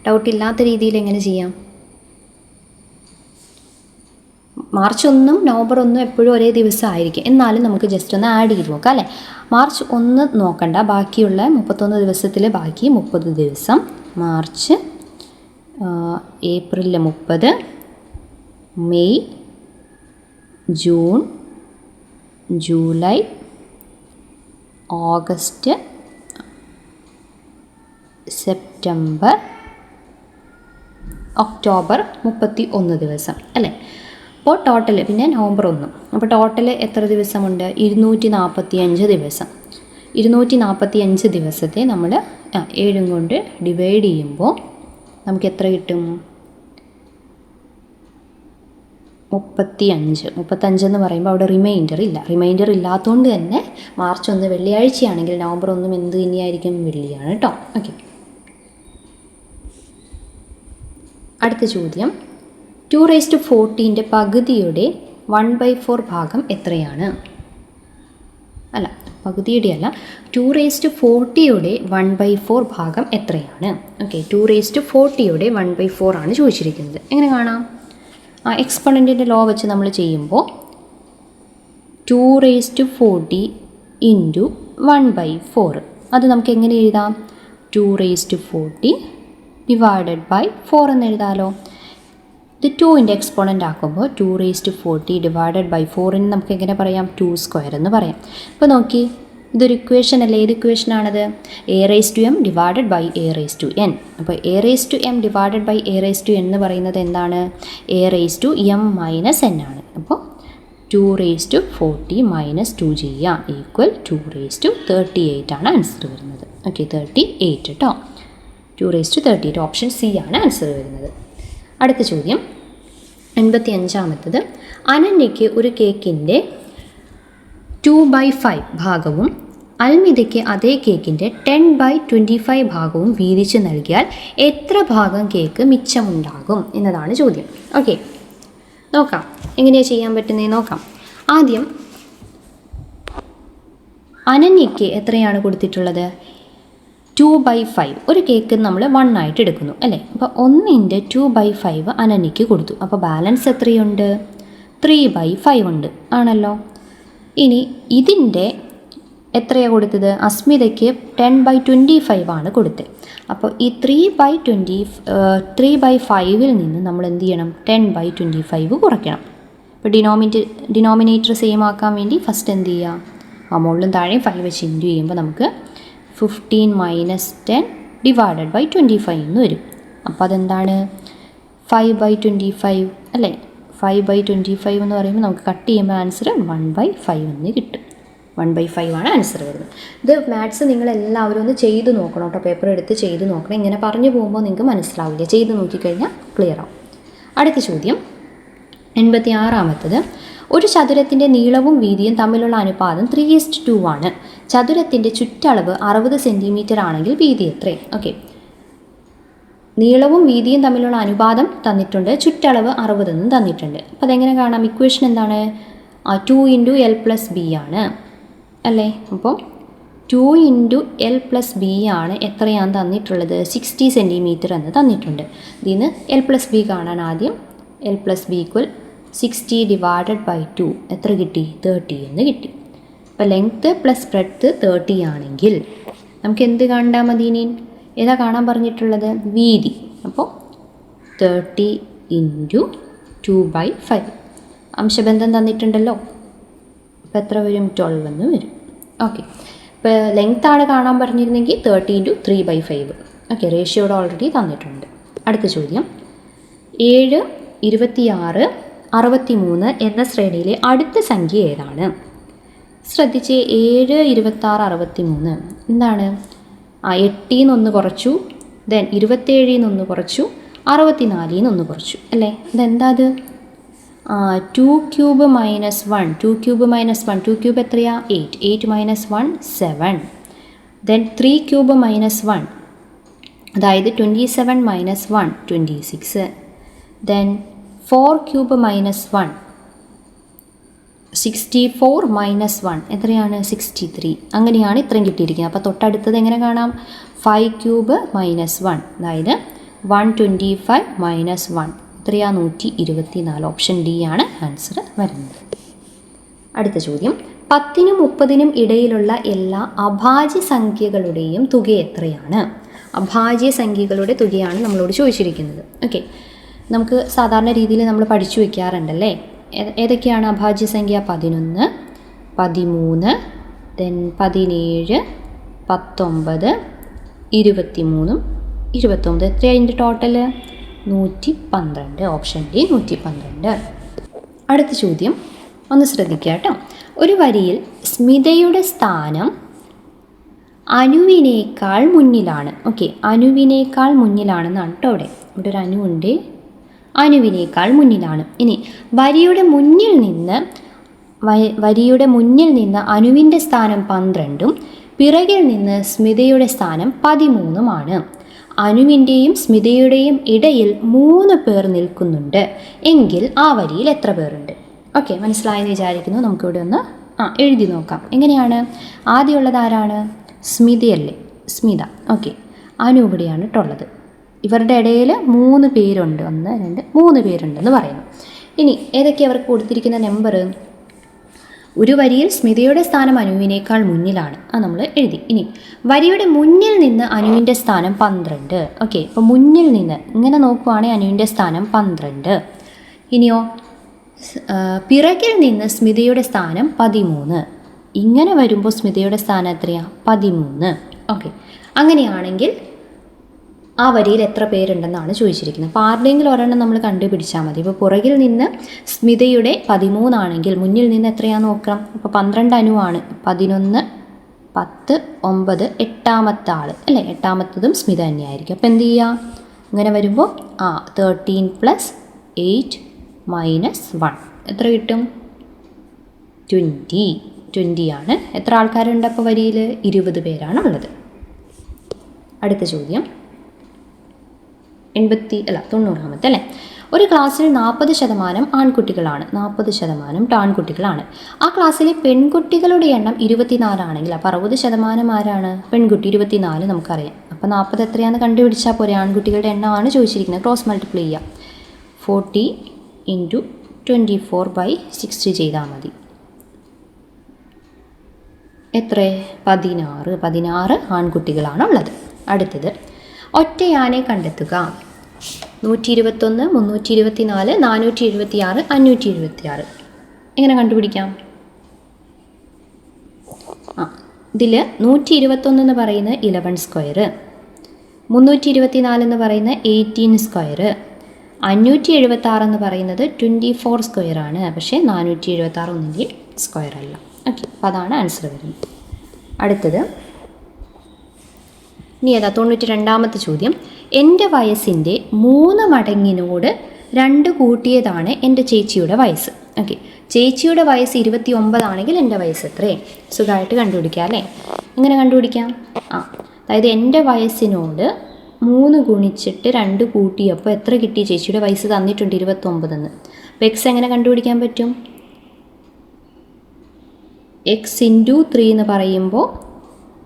ഡൗട്ടില്ലാത്ത രീതിയിൽ എങ്ങനെ ചെയ്യാം? മാർച്ച് 1 നവംബർ 1 എപ്പോഴും ഒരേ ദിവസമായിരിക്കും. എന്നാലും നമുക്ക് ജസ്റ്റ് ഒന്ന് ആഡ് ചെയ്ത് നോക്കാം അല്ലേ. മാർച്ച് 1 നോക്കണ്ട, ബാക്കിയുള്ള 31 ദിവസത്തിൽ ബാക്കി 30 ദിവസം. March, April 30, May, June, July, August, September, October 31 ദിവസം അല്ലേ. അപ്പോൾ ടോട്ടൽ പിന്നെ നവംബർ 1. അപ്പോൾ ടോട്ടൽ എത്ര ദിവസമുണ്ട് 245 ദിവസം. 245 ദിവസത്തെ നമ്മൾ 7 കൊണ്ട് ഡിവൈഡ് ചെയ്യുമ്പോൾ നമുക്ക് എത്ര കിട്ടും 35 എന്ന് പറയുമ്പോൾ അവിടെ റിമൈൻഡർ ഇല്ല. റിമൈൻഡർ ഇല്ലാത്തതുകൊണ്ട് തന്നെ മാർച്ച് 1 വെള്ളിയാഴ്ചയാണെങ്കിൽ നവംബർ 1 എന്ത് തന്നെയായിരിക്കും വെള്ളിയാണ് കേട്ടോ. ഓക്കെ, അടുത്ത ചോദ്യം. 2⁴ പകുതിയുടെ 1/4 ഭാഗം എത്രയാണ്? അല്ല, പകുതിയുടെ അല്ല, 2⁴ 1/4 ഭാഗം എത്രയാണ്? ഓക്കെ, 2⁴ 1/4 ആണ് ചോദിച്ചിരിക്കുന്നത്. എങ്ങനെ കാണാം? എക്സ്പൊണൻറ്റിൻ്റെ ലോ വെച്ച് നമ്മൾ ചെയ്യുമ്പോൾ 2⁴ ഇൻറ്റു 1/4 അത് നമുക്ക് എങ്ങനെ എഴുതാം? 2⁴ ഡിവൈഡഡ് ബൈ 4 എന്ന് എഴുതാമല്ലോ. ഇത് 2ൻ്റെ എക്സ്പോണൻ്റ് ആക്കുമ്പോൾ 2⁴ ഡിവൈഡഡ് ബൈ 4ന് നമുക്ക് എങ്ങനെ പറയാം 2² എന്ന് പറയാം. അപ്പോൾ നോക്കി, ഇതൊരു ഇക്വേഷൻ അല്ലേ. ഏത് ഇക്വേഷനാണത്? a⁻m divided by a⁻n. അപ്പോൾ a⁻m ഡിവൈഡഡ് ബൈ a⁻n എന്ന് പറയുന്നത് എന്താണ്? a⁻m - n ആണ്. അപ്പോൾ 2⁴ മൈനസ് 2 ചെയ്യാം ഈക്വൽ 2�38 ആണ് ആൻസർ വരുന്നത്. ഓക്കെ, 38 കേട്ടോ. 2�38 ഓപ്ഷൻ സി ആണ് ആൻസർ വരുന്നത്. അടുത്ത ചോദ്യം 85ാമത്തത്. അനന്യയ്ക്ക് ഒരു കേക്കിൻ്റെ 2/5 ഭാഗവും അൽമിതയ്ക്ക് അതേ കേക്കിൻ്റെ 10/25 ഭാഗവും വീതിച്ച് നൽകിയാൽ എത്ര ഭാഗം കേക്ക് മിച്ചമുണ്ടാകും എന്നതാണ് ചോദ്യം. ഓക്കെ, നോക്കാം എങ്ങനെയാണ് ചെയ്യാൻ പറ്റുന്നത് നോക്കാം. ആദ്യം അനന്യയ്ക്ക് എത്രയാണ് കൊടുത്തിട്ടുള്ളത്? 2/5. ഒരു കേക്ക് നമ്മൾ 1 ആയിട്ട് എടുക്കുന്നു അല്ലേ. അപ്പോൾ 1ൻ്റെ 2/5 അനന്യയ്ക്ക് കൊടുത്തു. അപ്പോൾ ബാലൻസ് എത്രയുണ്ട്? 3/5 ഉണ്ട് ആണല്ലോ. ഇനി ഇതിൻ്റെ എത്രയാണ് കൊടുത്തത്? അസ്മിതയ്ക്ക് 10/25 ആണ് കൊടുത്തത്. അപ്പോൾ ഈ 3/5 നിന്ന് നമ്മൾ എന്ത് ചെയ്യണം? 10/25 കുറയ്ക്കണം. അപ്പോൾ ഡിനോമിനേറ്റർ സെയിം ആക്കാൻ വേണ്ടി ഫസ്റ്റ് എന്ത് ചെയ്യുക? മുകളിലും താഴെയും 5 വെച്ച് ഇൻറ്റു ചെയ്യുമ്പോൾ നമുക്ക് 15 - 10 ഡിവൈഡഡ് ബൈ 25 എന്ന് വരും. അപ്പോൾ അതെന്താണ്? 5/25 അല്ലേ. 5/25 എന്ന് പറയുമ്പോൾ നമുക്ക് കട്ട് ചെയ്യുമ്പോൾ ആൻസർ 1/5 എന്ന് കിട്ടും. 1/5 ആണ് ആൻസർ വരുന്നത്. ഇത് മാത്സ് നിങ്ങളെല്ലാവരും ഒന്ന് ചെയ്ത് നോക്കണം കേട്ടോ. പേപ്പർ എടുത്ത് ചെയ്ത് നോക്കണം. ഇങ്ങനെ പറഞ്ഞു പോകുമ്പോൾ നിങ്ങൾക്ക് മനസ്സിലാവില്ല. ചെയ്ത് നോക്കിക്കഴിഞ്ഞാൽ ക്ലിയർ ആവും. അടുത്ത ചോദ്യം 86ാമത്തത്. ഒരു ചതുരത്തിൻ്റെ നീളവും വീതിയും തമ്മിലുള്ള അനുപാതം 3:2 ആണ്. ചതുരത്തിൻ്റെ ചുറ്റളവ് 60 സെൻറ്റിമീറ്റർ ആണെങ്കിൽ വീതി എത്രയും? ഓക്കെ, നീളവും വീതിയും തമ്മിലുള്ള അനുപാതം തന്നിട്ടുണ്ട്, ചുറ്റളവ് 60 എന്നും തന്നിട്ടുണ്ട്. അപ്പോൾ അതെങ്ങനെ കാണാം? ഇക്വേഷൻ എന്താണ്? 2 × L+B ആണ് അല്ലേ? അപ്പോൾ 2 × L+B ആണ് എത്രയാണ് തന്നിട്ടുള്ളത്? 60 സെൻറ്റിമീറ്റർ എന്ന് തന്നിട്ടുണ്ട്. ഇതിന് L+B കാണാൻ ആദ്യം L+B = 60 / 2 എത്ര കിട്ടി? 30 എന്ന് കിട്ടി. അപ്പോൾ ലെങ്ത്ത് പ്ലസ് ബ്രെഡ്ത്ത് 30 ആണെങ്കിൽ നമുക്ക് എന്ത് കണ്ടാൽ മതി? ഇനി ഏതാ കാണാൻ പറഞ്ഞിട്ടുള്ളത്? വീതി. അപ്പോൾ 30 × 2/5 അംശബന്ധം തന്നിട്ടുണ്ടല്ലോ. അപ്പോൾ എത്ര വരും? 12 എന്ന് വരും. ഓക്കെ, ഇപ്പോൾ ലെങ്ത്താണ് കാണാൻ പറഞ്ഞിരുന്നെങ്കിൽ 30 × 3/5. ഓക്കെ, റേഷ്യോയുടെ ഓൾറെഡി തന്നിട്ടുണ്ട്. അടുത്ത ചോദ്യം, 7, 26, 63 എന്ന ശ്രേണിയിലെ അടുത്ത സംഖ്യ ഏതാണ്? ശ്രദ്ധിച്ച്, 7, 26, 63 എന്താണ്? 8 1 കുറച്ചു, ദെൻ 27 1 കുറച്ചു, 64 1 കുറച്ചു അല്ലേ? ഇതെന്താ അത്? 2³ - 1, 2³ - 1, 2³ എത്രയാ? 8, 8 - 1 7, ദെൻ 3³ - 1 അതായത് 27 - 1 26, ദെൻ 4³ - 1 64 - 1 എത്രയാണ്? 63. അങ്ങനെയാണ് ഇത്രയും കിട്ടിയിരിക്കുന്നത്. അപ്പോൾ തൊട്ടടുത്തത് എങ്ങനെ കാണാം? 5³ - 1 അതായത് 125 - 1 എത്രയാ? 124. ഓപ്ഷൻ ഡി ആണ് ആൻസർ വരുന്നത്. അടുത്ത ചോദ്യം, 10നും 30നും ഇടയിലുള്ള എല്ലാ അഭാജ്യ സംഖ്യകളുടെയും തുക എത്രയാണ്? അഭാജ്യ സംഖ്യകളുടെ തുകയാണ് നമ്മളോട് ചോദിച്ചിരിക്കുന്നത്. ഓക്കെ, നമുക്ക് സാധാരണ രീതിയിൽ നമ്മൾ പഠിച്ചു വയ്ക്കാറുണ്ടല്ലേ. ഏതൊക്കെയാണ് അഭാജ്യ സംഖ്യ? 11, 13, ദെൻ 17, 19, 23, 29. എത്രയാണ് ഇതിൻ്റെ ടോട്ടൽ? 112. Option D 112. അടുത്ത ചോദ്യം ഒന്ന് ശ്രദ്ധിക്കുക കേട്ടോ. ഒരു വരിയിൽ സ്മിതയുടെ സ്ഥാനം അനുവിനേക്കാൾ മുന്നിലാണ്. ഓക്കെ, അനുവിനേക്കാൾ മുന്നിലാണെന്നാണ് കേട്ടോ. ഇവിടെ ഒരു അനുവുണ്ട്, അനുവിനേക്കാൾ മുന്നിലാണ്. ഇനി വരിയുടെ മുന്നിൽ നിന്ന് അനുവിൻ്റെ സ്ഥാനം 12ഉം പിറകിൽ നിന്ന് സ്മിതയുടെ സ്ഥാനം 13ഉമാണ്. അനുവിൻ്റെയും സ്മിതയുടെയും ഇടയിൽ 3 പേർ നിൽക്കുന്നുണ്ട് എങ്കിൽ ആ വരിയിൽ എത്ര പേരുണ്ട്? ഓക്കെ, മനസ്സിലായെന്ന് വിചാരിക്കുന്നു. നമുക്കിവിടെ ഒന്ന് എഴുതി നോക്കാം. എങ്ങനെയാണ്? ആദ്യമുള്ളത് ആരാണ്? സ്മിതയല്ലേ, സ്മിത. ഓക്കെ, അനു ഇവിടെയാണ് ഇട്ടുള്ളത്. ഇവരുടെ ഇടയിൽ 3 പേരുണ്ട്, 1 2 3 പേരുണ്ടെന്ന് പറയുന്നു. ഇനി ഏതൊക്കെയാണ് അവർക്ക് കൊടുത്തിരിക്കുന്ന നമ്പർ? ഒരു വരിയിൽ സ്മിതയുടെ സ്ഥാനം അനുവിനേക്കാൾ മുന്നിലാണ്, അത് നമ്മൾ എഴുതി. ഇനി വരിയുടെ മുന്നിൽ നിന്ന് അനുവിൻ്റെ സ്ഥാനം 12. ഓക്കെ, അപ്പോൾ മുന്നിൽ നിന്ന് ഇങ്ങനെ നോക്കുവാണെങ്കിൽ അനുവിൻ്റെ സ്ഥാനം 12. ഇനിയോ പിറകിൽ നിന്ന് സ്മിതയുടെ സ്ഥാനം 13. ഇങ്ങനെ വരുമ്പോൾ സ്മിതയുടെ സ്ഥാനം എത്രയാണ്? 13. ഓക്കെ, അങ്ങനെയാണെങ്കിൽ ആ വരിയിൽ എത്ര പേരുണ്ടെന്നാണ് ചോദിച്ചിരിക്കുന്നത്. അപ്പോൾ ആരുടെയെങ്കിലും ഒരെണ്ണം നമ്മൾ കണ്ടുപിടിച്ചാൽ മതി. ഇപ്പോൾ പുറകിൽ നിന്ന് സ്മിതയുടെ 13 ആണെങ്കിൽ മുന്നിൽ നിന്ന് എത്രയാണെന്ന് നോക്കാം. അപ്പോൾ 12 അനുവാണ്, 11, 10, 9, 8ാമത്തെ ആൾ അല്ലേ? 8ാമത്തതും സ്മിത തന്നെയായിരിക്കും. അപ്പോൾ എന്ത് ചെയ്യുക? ഇങ്ങനെ വരുമ്പോൾ 13 + 8 - 1 എത്ര കിട്ടും? 20 ആണ്. എത്ര ആൾക്കാരുണ്ട് അപ്പോൾ വരിയിൽ? 20 പേരാണ് ഉള്ളത്. അടുത്ത ചോദ്യം 90ാമത്തെ അല്ലേ. ഒരു ക്ലാസ്സിൽ 40% ആൺകുട്ടികളാണ്, 40% ആൺകുട്ടികളാണ്. ആ ക്ലാസ്സിലെ പെൺകുട്ടികളുടെ എണ്ണം 24 ആണെങ്കിൽ അപ്പോൾ 60% ആരാണ്? പെൺകുട്ടി. 24 നമുക്കറിയാം. അപ്പോൾ 40 എത്രയാണെന്ന് കണ്ടുപിടിച്ചാൽ പോരെ. ആൺകുട്ടികളുടെ എണ്ണമാണ് ചോദിച്ചിരിക്കുന്നത്. ക്രോസ് മൾട്ടിപ്ലൈ ചെയ്യാം. 40 × 24/60 ചെയ്താൽ മതി. എത്ര? 16 ആൺകുട്ടികളാണ് ഉള്ളത്. അടുത്തത് ഒറ്റയാനെ കണ്ടെത്തുക. 121, 324, 476, 576 എങ്ങനെ കണ്ടുപിടിക്കാം? ഇതിൽ 121 എന്ന് പറയുന്നത് 11 സ്ക്വയർ, 324 എന്ന് പറയുന്നത് 18 സ്ക്വയർ, 576 എന്ന് പറയുന്നത് 24 സ്ക്വയർ ആണ്. പക്ഷേ 476 ഒന്നിൻ്റെ സ്ക്വയർ അല്ല. ഓക്കെ, അപ്പോൾ അതാണ് ആൻസർ വരുന്നത്. അടുത്തത് ഇനി ഏതാ? 92ാമത്തെ ചോദ്യം. എൻ്റെ വയസ്സിൻ്റെ 3 മടങ്ങിനോട് 2 കൂട്ടിയതാണ് എൻ്റെ ചേച്ചിയുടെ വയസ്സ്. ഓക്കെ, ചേച്ചിയുടെ വയസ്സ് 29 ആണെങ്കിൽ എൻ്റെ വയസ്സ് എത്രയേ? സുഖമായിട്ട് കണ്ടുപിടിക്കാം അല്ലേ? എങ്ങനെ കണ്ടുപിടിക്കാം? അതായത് എൻ്റെ വയസ്സിനോട് 3 ഗുണിച്ചിട്ട് 2 കൂട്ടിയപ്പോൾ എത്ര കിട്ടി? ചേച്ചിയുടെ വയസ്സ് തന്നിട്ടുണ്ട് 29. അപ്പോൾ എക്സ് എങ്ങനെ കണ്ടുപിടിക്കാൻ പറ്റും? എക്സ് ഇൻറ്റു 3 എന്ന് പറയുമ്പോൾ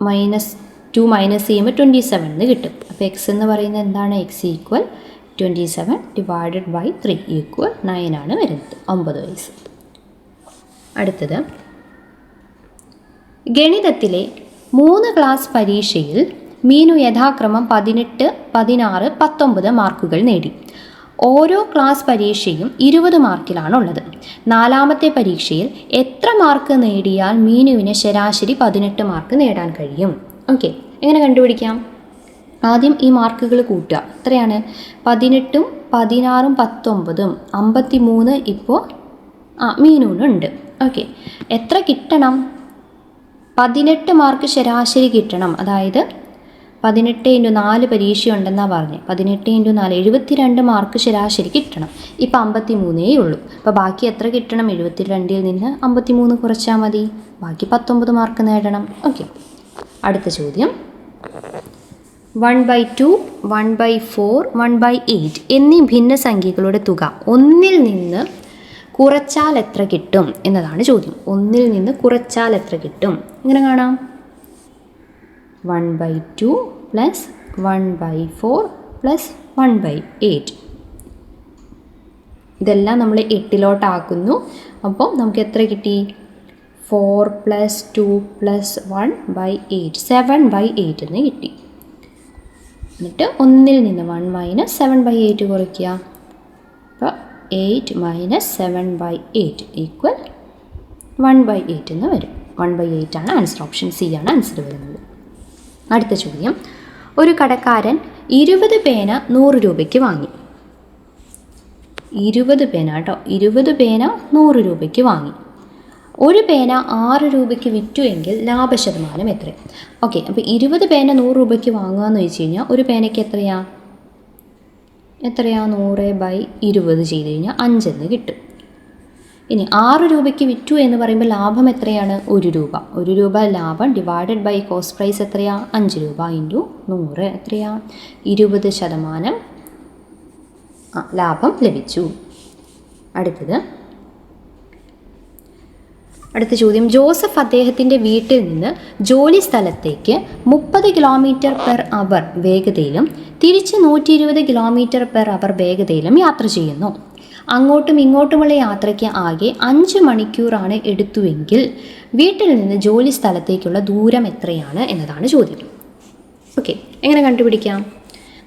-2 മൈനസ് ചെയ്യുമ്പോൾ 27 എന്ന് കിട്ടും. അപ്പോൾ എക്സ് എന്ന് പറയുന്നത് എന്താണ്? X equal 27 divided by 3 equal 9 ആണ് വരുന്നത്, 9 വയസ്സ്. അടുത്തത്, ഗണിതത്തിലെ 3 ക്ലാസ് പരീക്ഷയിൽ മീനു യഥാക്രമം 18, 16, 19 മാർക്കുകൾ നേടി. ഓരോ ക്ലാസ് പരീക്ഷയും 20 മാർക്കിലാണുള്ളത്. 4ാമത്തെ പരീക്ഷയിൽ എത്ര മാർക്ക് നേടിയാൽ മീനുവിന് ശരാശരി 18 മാർക്ക് നേടാൻ കഴിയും? ഓക്കെ, എങ്ങനെ കണ്ടുപിടിക്കാം? ആദ്യം ഈ മാർക്കുകൾ കൂട്ടുക. എത്രയാണ്? 18ഉം 16ഉം 19ഉം 53 ഇപ്പോൾ മീനുവിനുണ്ട്. ഓക്കെ, എത്ര കിട്ടണം? 18 മാർക്ക് ശരാശരി കിട്ടണം. അതായത് 18 × 4 പരീക്ഷ ഉണ്ടെന്നാണ് പറഞ്ഞത്. 18 × 4 72 മാർക്ക് ശരാശരി കിട്ടണം. ഇപ്പം 53 ഉള്ളൂ. അപ്പോൾ ബാക്കി എത്ര കിട്ടണം? 72ൽ നിന്ന് 53 കുറച്ചാൽ മതി. ബാക്കി 19 മാർക്ക് നേടണം. ഓക്കെ, അടുത്ത ചോദ്യം, 1/2, 1/4, 1/8 എന്നീ ഭിന്നസംഖ്യകളുടെ തുക 1ൽ നിന്ന് കുറച്ചാൽ എത്ര കിട്ടും എന്നതാണ് ചോദ്യം. 1ൽ നിന്ന് കുറച്ചാൽ എത്ര കിട്ടും? ഇങ്ങനെ കാണാം, 1/2 + 1/4 + 1/8. ഇതെല്ലാം നമ്മൾ 8ലോട്ടാക്കുന്നു. അപ്പോൾ നമുക്ക് എത്ര കിട്ടി? 4 + 2 + 1/8, 7/8 എന്ന് കിട്ടി. എന്നിട്ട് 1ൽ നിന്ന് 1 - 7/8 കുറയ്ക്കുക. അപ്പോൾ 8 - 7/8 ഈക്വൽ 1/8 എന്ന് വരും. 1/8 ആണ് ആൻസർ. ഓപ്ഷൻ സി ആണ് ആൻസർ വരുന്നത്. അടുത്ത ചോദ്യം, ഒരു കടക്കാരൻ 20 പേന 100 രൂപയ്ക്ക് വാങ്ങി. 20 പേന കേട്ടോ, 20 പേന 100 രൂപയ്ക്ക് വാങ്ങി. ഒരു പേന 6 രൂപയ്ക്ക് വിറ്റു എങ്കിൽ ലാഭശതമാനം എത്ര? ഓക്കെ, അപ്പോൾ 20 പേന 100 രൂപയ്ക്ക് വാങ്ങുക എന്ന് വെച്ച് കഴിഞ്ഞാൽ ഒരു പേനയ്ക്ക് എത്രയാ 100/20 ചെയ്ത് കഴിഞ്ഞാൽ 5 എന്ന് കിട്ടും. ഇനി 6 രൂപയ്ക്ക് വിറ്റു എന്ന് പറയുമ്പോൾ ലാഭം എത്രയാണ്? 1 രൂപ. 1 രൂപ ലാഭം ഡിവൈഡഡ് ബൈ കോസ്റ്റ് പ്രൈസ് എത്രയാ? 5 രൂപ × 100 എത്രയാ? 20% ലാഭം ലഭിച്ചു. അടുത്ത ചോദ്യം, ജോസഫ് അദ്ദേഹത്തിൻ്റെ വീട്ടിൽ നിന്ന് ജോലി സ്ഥലത്തേക്ക് 30 km/h വേഗതയിലും തിരിച്ച് 120 km/h വേഗതയിലും യാത്ര ചെയ്യുന്നു. അങ്ങോട്ടും ഇങ്ങോട്ടുമുള്ള യാത്രയ്ക്ക് ആകെ 5 മണിക്കൂറാണ് എടുത്തുവെങ്കിൽ വീട്ടിൽ നിന്ന് ജോലി സ്ഥലത്തേക്കുള്ള ദൂരം എത്രയാണ് എന്നതാണ് ചോദ്യം. ഓക്കെ, എങ്ങനെ കണ്ടുപിടിക്കാം?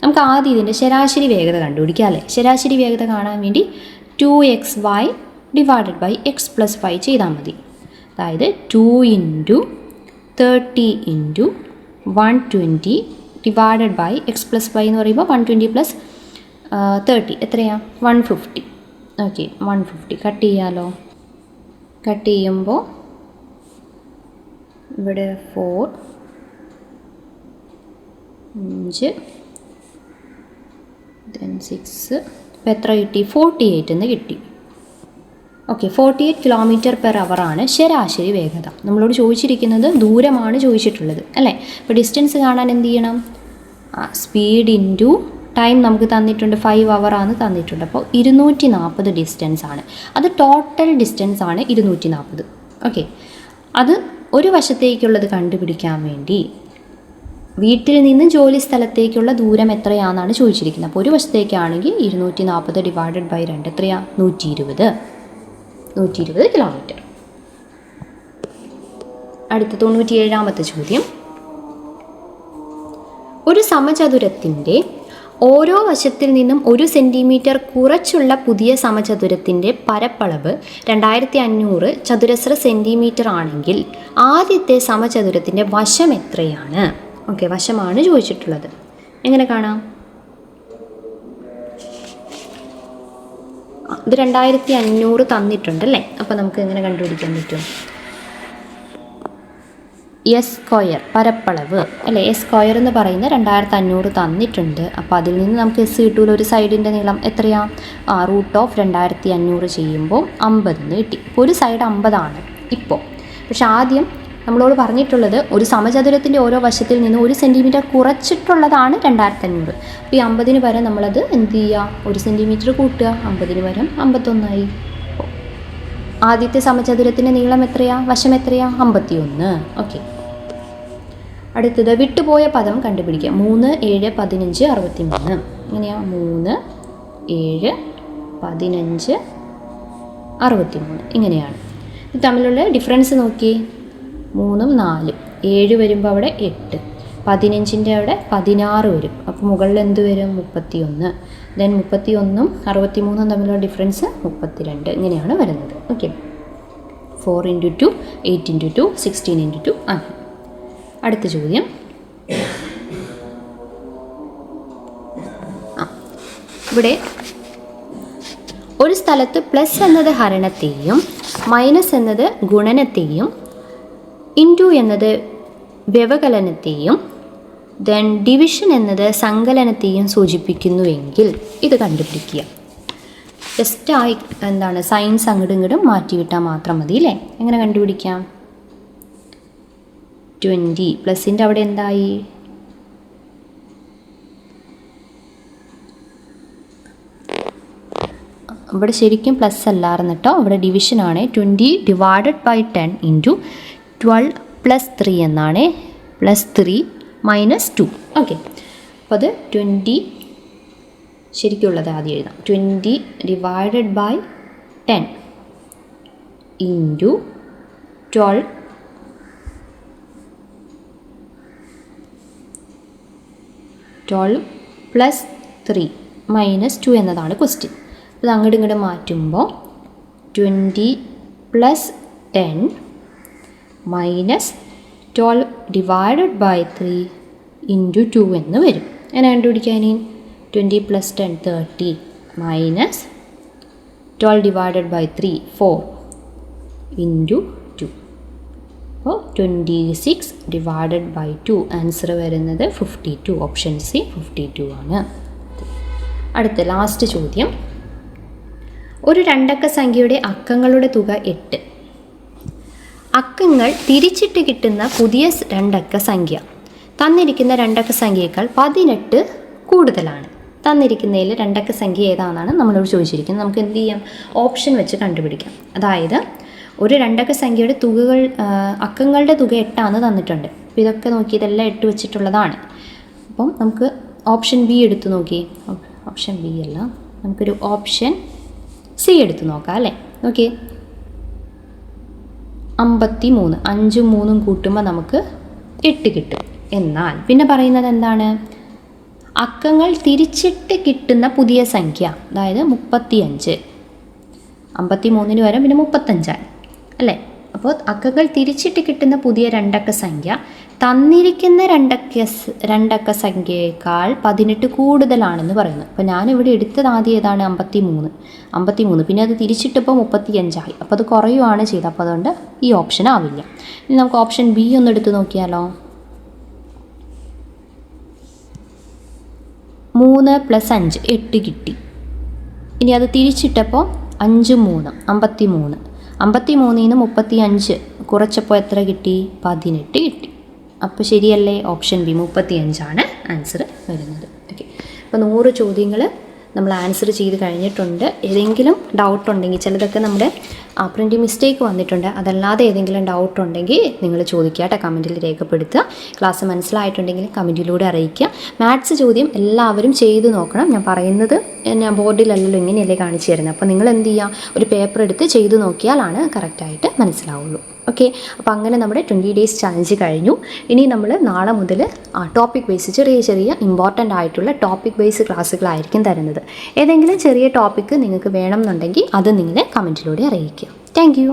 നമുക്ക് ആദ്യം ഇതിൻ്റെ ശരാശരി വേഗത കണ്ടുപിടിക്കാം അല്ലേ? ശരാശരി വേഗത കാണാൻ വേണ്ടി 2xy ഡിവൈഡഡ് ബൈ x + 5 ചെയ്താൽ മതി. അതായത് 2 × 30 × 120 ഡിവൈഡഡ് ബൈ x + 5 എന്ന് പറയുമ്പോൾ 120 + 30 എത്രയാ? 150. ഓക്കെ, 150 കട്ട് ചെയ്യാലോ. കട്ട് ചെയ്യുമ്പോൾ ഇവിടെ 4, 5, then 6, ഇപ്പോൾ എത്ര കിട്ടി? 48 എന്ന് കിട്ടി. ഓക്കെ, 48 km/h ആണ് ശരാശരി വേഗത. നമ്മളോട് ചോദിച്ചിരിക്കുന്നത് ദൂരമാണ് ചോദിച്ചിട്ടുള്ളത് അല്ലേ? അപ്പോൾ ഡിസ്റ്റൻസ് കാണാൻ എന്ത് ചെയ്യണം? സ്പീഡ് ഇൻറ്റു ടൈം നമുക്ക് തന്നിട്ടുണ്ട്, 5 hour ആണ് തന്നിട്ടുണ്ട്. അപ്പോൾ 240 ഡിസ്റ്റൻസ് ആണ്. അത് ടോട്ടൽ ഡിസ്റ്റൻസ് ആണ് 240. ഓക്കെ, അത് ഒരു വശത്തേക്കുള്ളത് കണ്ടുപിടിക്കാൻ വേണ്ടി വീട്ടിൽ നിന്ന് ജോലി സ്ഥലത്തേക്കുള്ള ദൂരം എത്രയാണെന്നാണ് ചോദിച്ചിരിക്കുന്നത്. അപ്പോൾ ഒരു വശത്തേക്കാണെങ്കിൽ 240 ഡിവൈഡഡ് ബൈ 2 എത്രയാ? 120 കിലോമീറ്റർ. അടുത്ത 97ാമത്തെ ചോദ്യം, ഒരു സമചതുരത്തിൻ്റെ ഓരോ വശത്തിൽ നിന്നും 1 സെൻറ്റിമീറ്റർ കുറച്ചുള്ള പുതിയ സമചതുരത്തിൻ്റെ പരപ്പളവ് 2500 ചതുരശ്ര സെൻറ്റിമീറ്റർ ആണെങ്കിൽ ആദ്യത്തെ സമചതുരത്തിൻ്റെ വശം എത്രയാണ്? ഓക്കെ, വശമാണ് ചോദിച്ചിട്ടുള്ളത്. എങ്ങനെ കാണാം? ഇത് 2500 തന്നിട്ടുണ്ടല്ലേ? അപ്പോൾ നമുക്ക് എങ്ങനെ കണ്ടുപിടിക്കാൻ പറ്റും? S² പരപ്പളവ് അല്ലേ? S² എന്ന് പറയുന്ന 2500 തന്നിട്ടുണ്ട്. അപ്പോൾ അതിൽ നിന്ന് നമുക്ക് S കിട്ടൂല. ഒരു സൈഡിൻ്റെ നീളം എത്രയാ? √2500 ചെയ്യുമ്പോൾ 50 എന്ന് കിട്ടി. ഇപ്പോൾ ഒരു സൈഡ് 50 ആണ് ഇപ്പോൾ. പക്ഷെ ആദ്യം നമ്മളോട് പറഞ്ഞിട്ടുള്ളത് ഒരു സമചതുരത്തിൻ്റെ ഓരോ വശത്തിൽ നിന്ന് 1 സെൻറ്റിമീറ്റർ കുറച്ചിട്ടുള്ളതാണ് 2500. അപ്പോൾ ഈ 50-ന് പകരം നമ്മളത് എന്ത് ചെയ്യുക, 1 സെൻറ്റിമീറ്റർ കൂട്ടുക, 50-ന് പകരം 51 ആദ്യത്തെ സമചതുരത്തിൻ്റെ നീളം എത്രയാണ്, വശം എത്രയാണ്, 51. ഓക്കെ. അടുത്തത് വിട്ടുപോയ പദം കണ്ടുപിടിക്കുക. 3, 7, 15, 63. എങ്ങനെയാണ്? 3, 7, 15, 63 ഇങ്ങനെയാണ്. ഇത് തമ്മിലുള്ള ഡിഫറൻസ് നോക്കി. 3ഉം 4ഉം 7 വരുമ്പോൾ അവിടെ 8, 15ൻ്റെ അവിടെ 16 വരും. അപ്പോൾ മുകളിൽ എന്ത് വരും? 31. ദെൻ 31ഉം 63ഉം തമ്മിലുള്ള ഡിഫറൻസ് 32. ഇങ്ങനെയാണ് വരുന്നത്. ഓക്കെ. 4 × 2, 8 × 2, 16 × 2 അങ്ങനെ. അടുത്ത ചോദ്യം. ഇവിടെ ഒരു സ്ഥലത്ത് പ്ലസ് എന്നത് ഹരണത്തെയും മൈനസ് എന്നത് ഗുണനത്തെയും ഇൻറ്റു എന്നത് വ്യവകലനത്തെയും ദെൻ ഡിവിഷൻ എന്നത് സങ്കലനത്തെയും സൂചിപ്പിക്കുന്നുവെങ്കിൽ ഇത് കണ്ടുപിടിക്കുക. ജസ്റ്റായി സയൻസ് അങ്ങോട്ടും ഇങ്ങോട്ടും മാറ്റിവിട്ടാൽ മാത്രം മതി അല്ലേ. എങ്ങനെ കണ്ടുപിടിക്കാം? 20 പ്ലസിൻ്റെ അവിടെ എന്തായി? ഇവിടെ ശരിക്കും പ്ലസ് അല്ലായിരുന്നു കേട്ടോ, ഇവിടെ ഡിവിഷനാണ്. 20 ഡിവൈഡഡ് ബൈ 10 ഇൻറ്റു 12 + 3 എന്നാണ്. +3 - 2. ഓക്കെ. അപ്പോൾ അത് 20 ശരിക്കുള്ളത് ആദ്യം എഴുതാം. 20 ഡിവൈഡഡ് ബൈ 10 ഇൻറ്റു 12 + 3 - 2 എന്നതാണ് ക്വസ്റ്റ്യൻ. അത് അങ്ങോട്ടും ഇങ്ങോട്ടും മാറ്റുമ്പോൾ 20 + 10 - 12 ഡിവൈഡഡ് ബൈ 3 ഇൻറ്റു 2 എന്ന് വരും. എങ്ങനെ കണ്ടുപിടിക്കാൻ? 20 + 10 30 - 12 ഡിവൈഡഡ് ബൈ 3 4 ഇൻറ്റു 2. അപ്പോൾ 26 ഡിവൈഡഡ് ബൈ 2 ആൻസർ വരുന്നത് 52. ഓപ്ഷൻ സി 52 ആണ്. അടുത്ത ലാസ്റ്റ് ചോദ്യം. ഒരു രണ്ടക്ക സംഖ്യയുടെ അക്കങ്ങളുടെ തുക 8. അക്കങ്ങൾ തിരിച്ചിട്ട് കിട്ടുന്ന പുതിയ രണ്ടക്ക സംഖ്യ തന്നിരിക്കുന്ന രണ്ടക്ക സംഖ്യയേക്കാൾ 18 കൂടുതലാണ്. തന്നിരിക്കുന്നതിൽ രണ്ടക്ക സംഖ്യ ഏതാണെന്നാണ് നമ്മളോട് ചോദിച്ചിരിക്കുന്നത്. നമുക്ക് എന്ത് ചെയ്യാം? ഓപ്ഷൻ വെച്ച് കണ്ടുപിടിക്കാം. അതായത് ഒരു രണ്ടക്ക സംഖ്യയുടെ തുകകൾ അക്കങ്ങളുടെ തുക 8 ആണ് തന്നിട്ടുണ്ട്. അപ്പോൾ ഇതൊക്കെ നോക്കി ഇതെല്ലാം 8 വെച്ചിട്ടുള്ളതാണ്. അപ്പം നമുക്ക് ഓപ്ഷൻ ബി എടുത്ത് നോക്കി. ഓപ്ഷൻ ബി അല്ല, നമുക്കൊരു ഓപ്ഷൻ സി എടുത്ത് നോക്കാം അല്ലേ. നോക്കി 53 5ഉം 3ഉം കൂട്ടുമ്പോൾ നമുക്ക് 8 കിട്ടും. എന്നാൽ പിന്നെ പറയുന്നത് എന്താണ്? അക്കങ്ങൾ തിരിച്ചിട്ട് കിട്ടുന്ന പുതിയ സംഖ്യ, അതായത് 35. 53-ന് പകരം പിന്നെ 35 അല്ലേ. അപ്പോൾ അക്കങ്ങൾ തിരിച്ചിട്ട് കിട്ടുന്ന പുതിയ രണ്ടക്ക സംഖ്യ തന്നിരിക്കുന്ന രണ്ടക്ക സംഖ്യയേക്കാൾ 18 കൂടുതലാണെന്ന് പറയുന്നു. അപ്പോൾ ഞാനിവിടെ എടുത്തത് ആദ്യം ഏതാണ്? 53. പിന്നെ അത് തിരിച്ചിട്ടപ്പോൾ 35 അപ്പോൾ അത് കുറയുകയാണ് ചെയ്തത്. അപ്പോൾ അതുകൊണ്ട് ഈ ഓപ്ഷൻ ആവില്ല. ഇനി നമുക്ക് ഓപ്ഷൻ ബി ഒന്ന് എടുത്ത് നോക്കിയാലോ. 3 + 5 8 കിട്ടി. ഇനി അത് തിരിച്ചിട്ടപ്പോൾ 5ഉം 3 53. 53-ൽ നിന്ന് 35 കുറച്ചപ്പോൾ എത്ര കിട്ടി? 18 കിട്ടി. അപ്പോൾ ശരിയല്ലേ? ഓപ്ഷൻ ബി 35 ആൻസർ വരുന്നത്. ഓക്കെ. അപ്പോൾ 100 ചോദ്യങ്ങൾ നമ്മൾ ആൻസർ ചെയ്ത് കഴിഞ്ഞിട്ടുണ്ട്. ഏതെങ്കിലും ഡൗട്ട് ഉണ്ടെങ്കിൽ, ചിലതൊക്കെ നമ്മുടെ പ്രിൻറ്റിംഗ് മിസ്റ്റേക്ക് വന്നിട്ടുണ്ട്, അതല്ലാതെ ഏതെങ്കിലും ഡൗട്ട് ഉണ്ടെങ്കിൽ നിങ്ങൾ ചോദിക്കുക കേട്ടോ, കമൻറ്റിൽ രേഖപ്പെടുത്തുക. ക്ലാസ് മനസ്സിലായിട്ടുണ്ടെങ്കിൽ കമൻറ്റിലൂടെ അറിയിക്കുക. മാത്സ് ചോദ്യം എല്ലാവരും ചെയ്ത് നോക്കണം. ഞാൻ പറയുന്നത് ഞാൻ ബോർഡിലല്ലല്ലോ ഇങ്ങനെയല്ലേ കാണിച്ചു തരുന്നത്. അപ്പോൾ നിങ്ങൾ എന്ത് ചെയ്യുക? ഒരു പേപ്പർ എടുത്ത് ചെയ്ത് നോക്കിയാലാണ് കറക്റ്റായിട്ട് മനസ്സിലാവുള്ളൂ. ഓക്കെ. അപ്പോൾ അങ്ങനെ നമ്മുടെ 20 ഡേയ്സ് ചാലഞ്ച് കഴിഞ്ഞു. ഇനി നമ്മൾ നാളെ മുതൽ ടോപ്പിക് ബേസ് ചെറിയ ഇമ്പോർട്ടൻ്റ് ആയിട്ടുള്ള ടോപ്പിക് ബേസ് ക്ലാസ്സുകളായിരിക്കും തരുന്നത്. ഏതെങ്കിലും ചെറിയ ടോപ്പിക്ക് നിങ്ങൾക്ക് വേണമെന്നുണ്ടെങ്കിൽ അത് നിങ്ങൾ കമൻറ്റിലൂടെ അറിയിക്കുക. Thank you.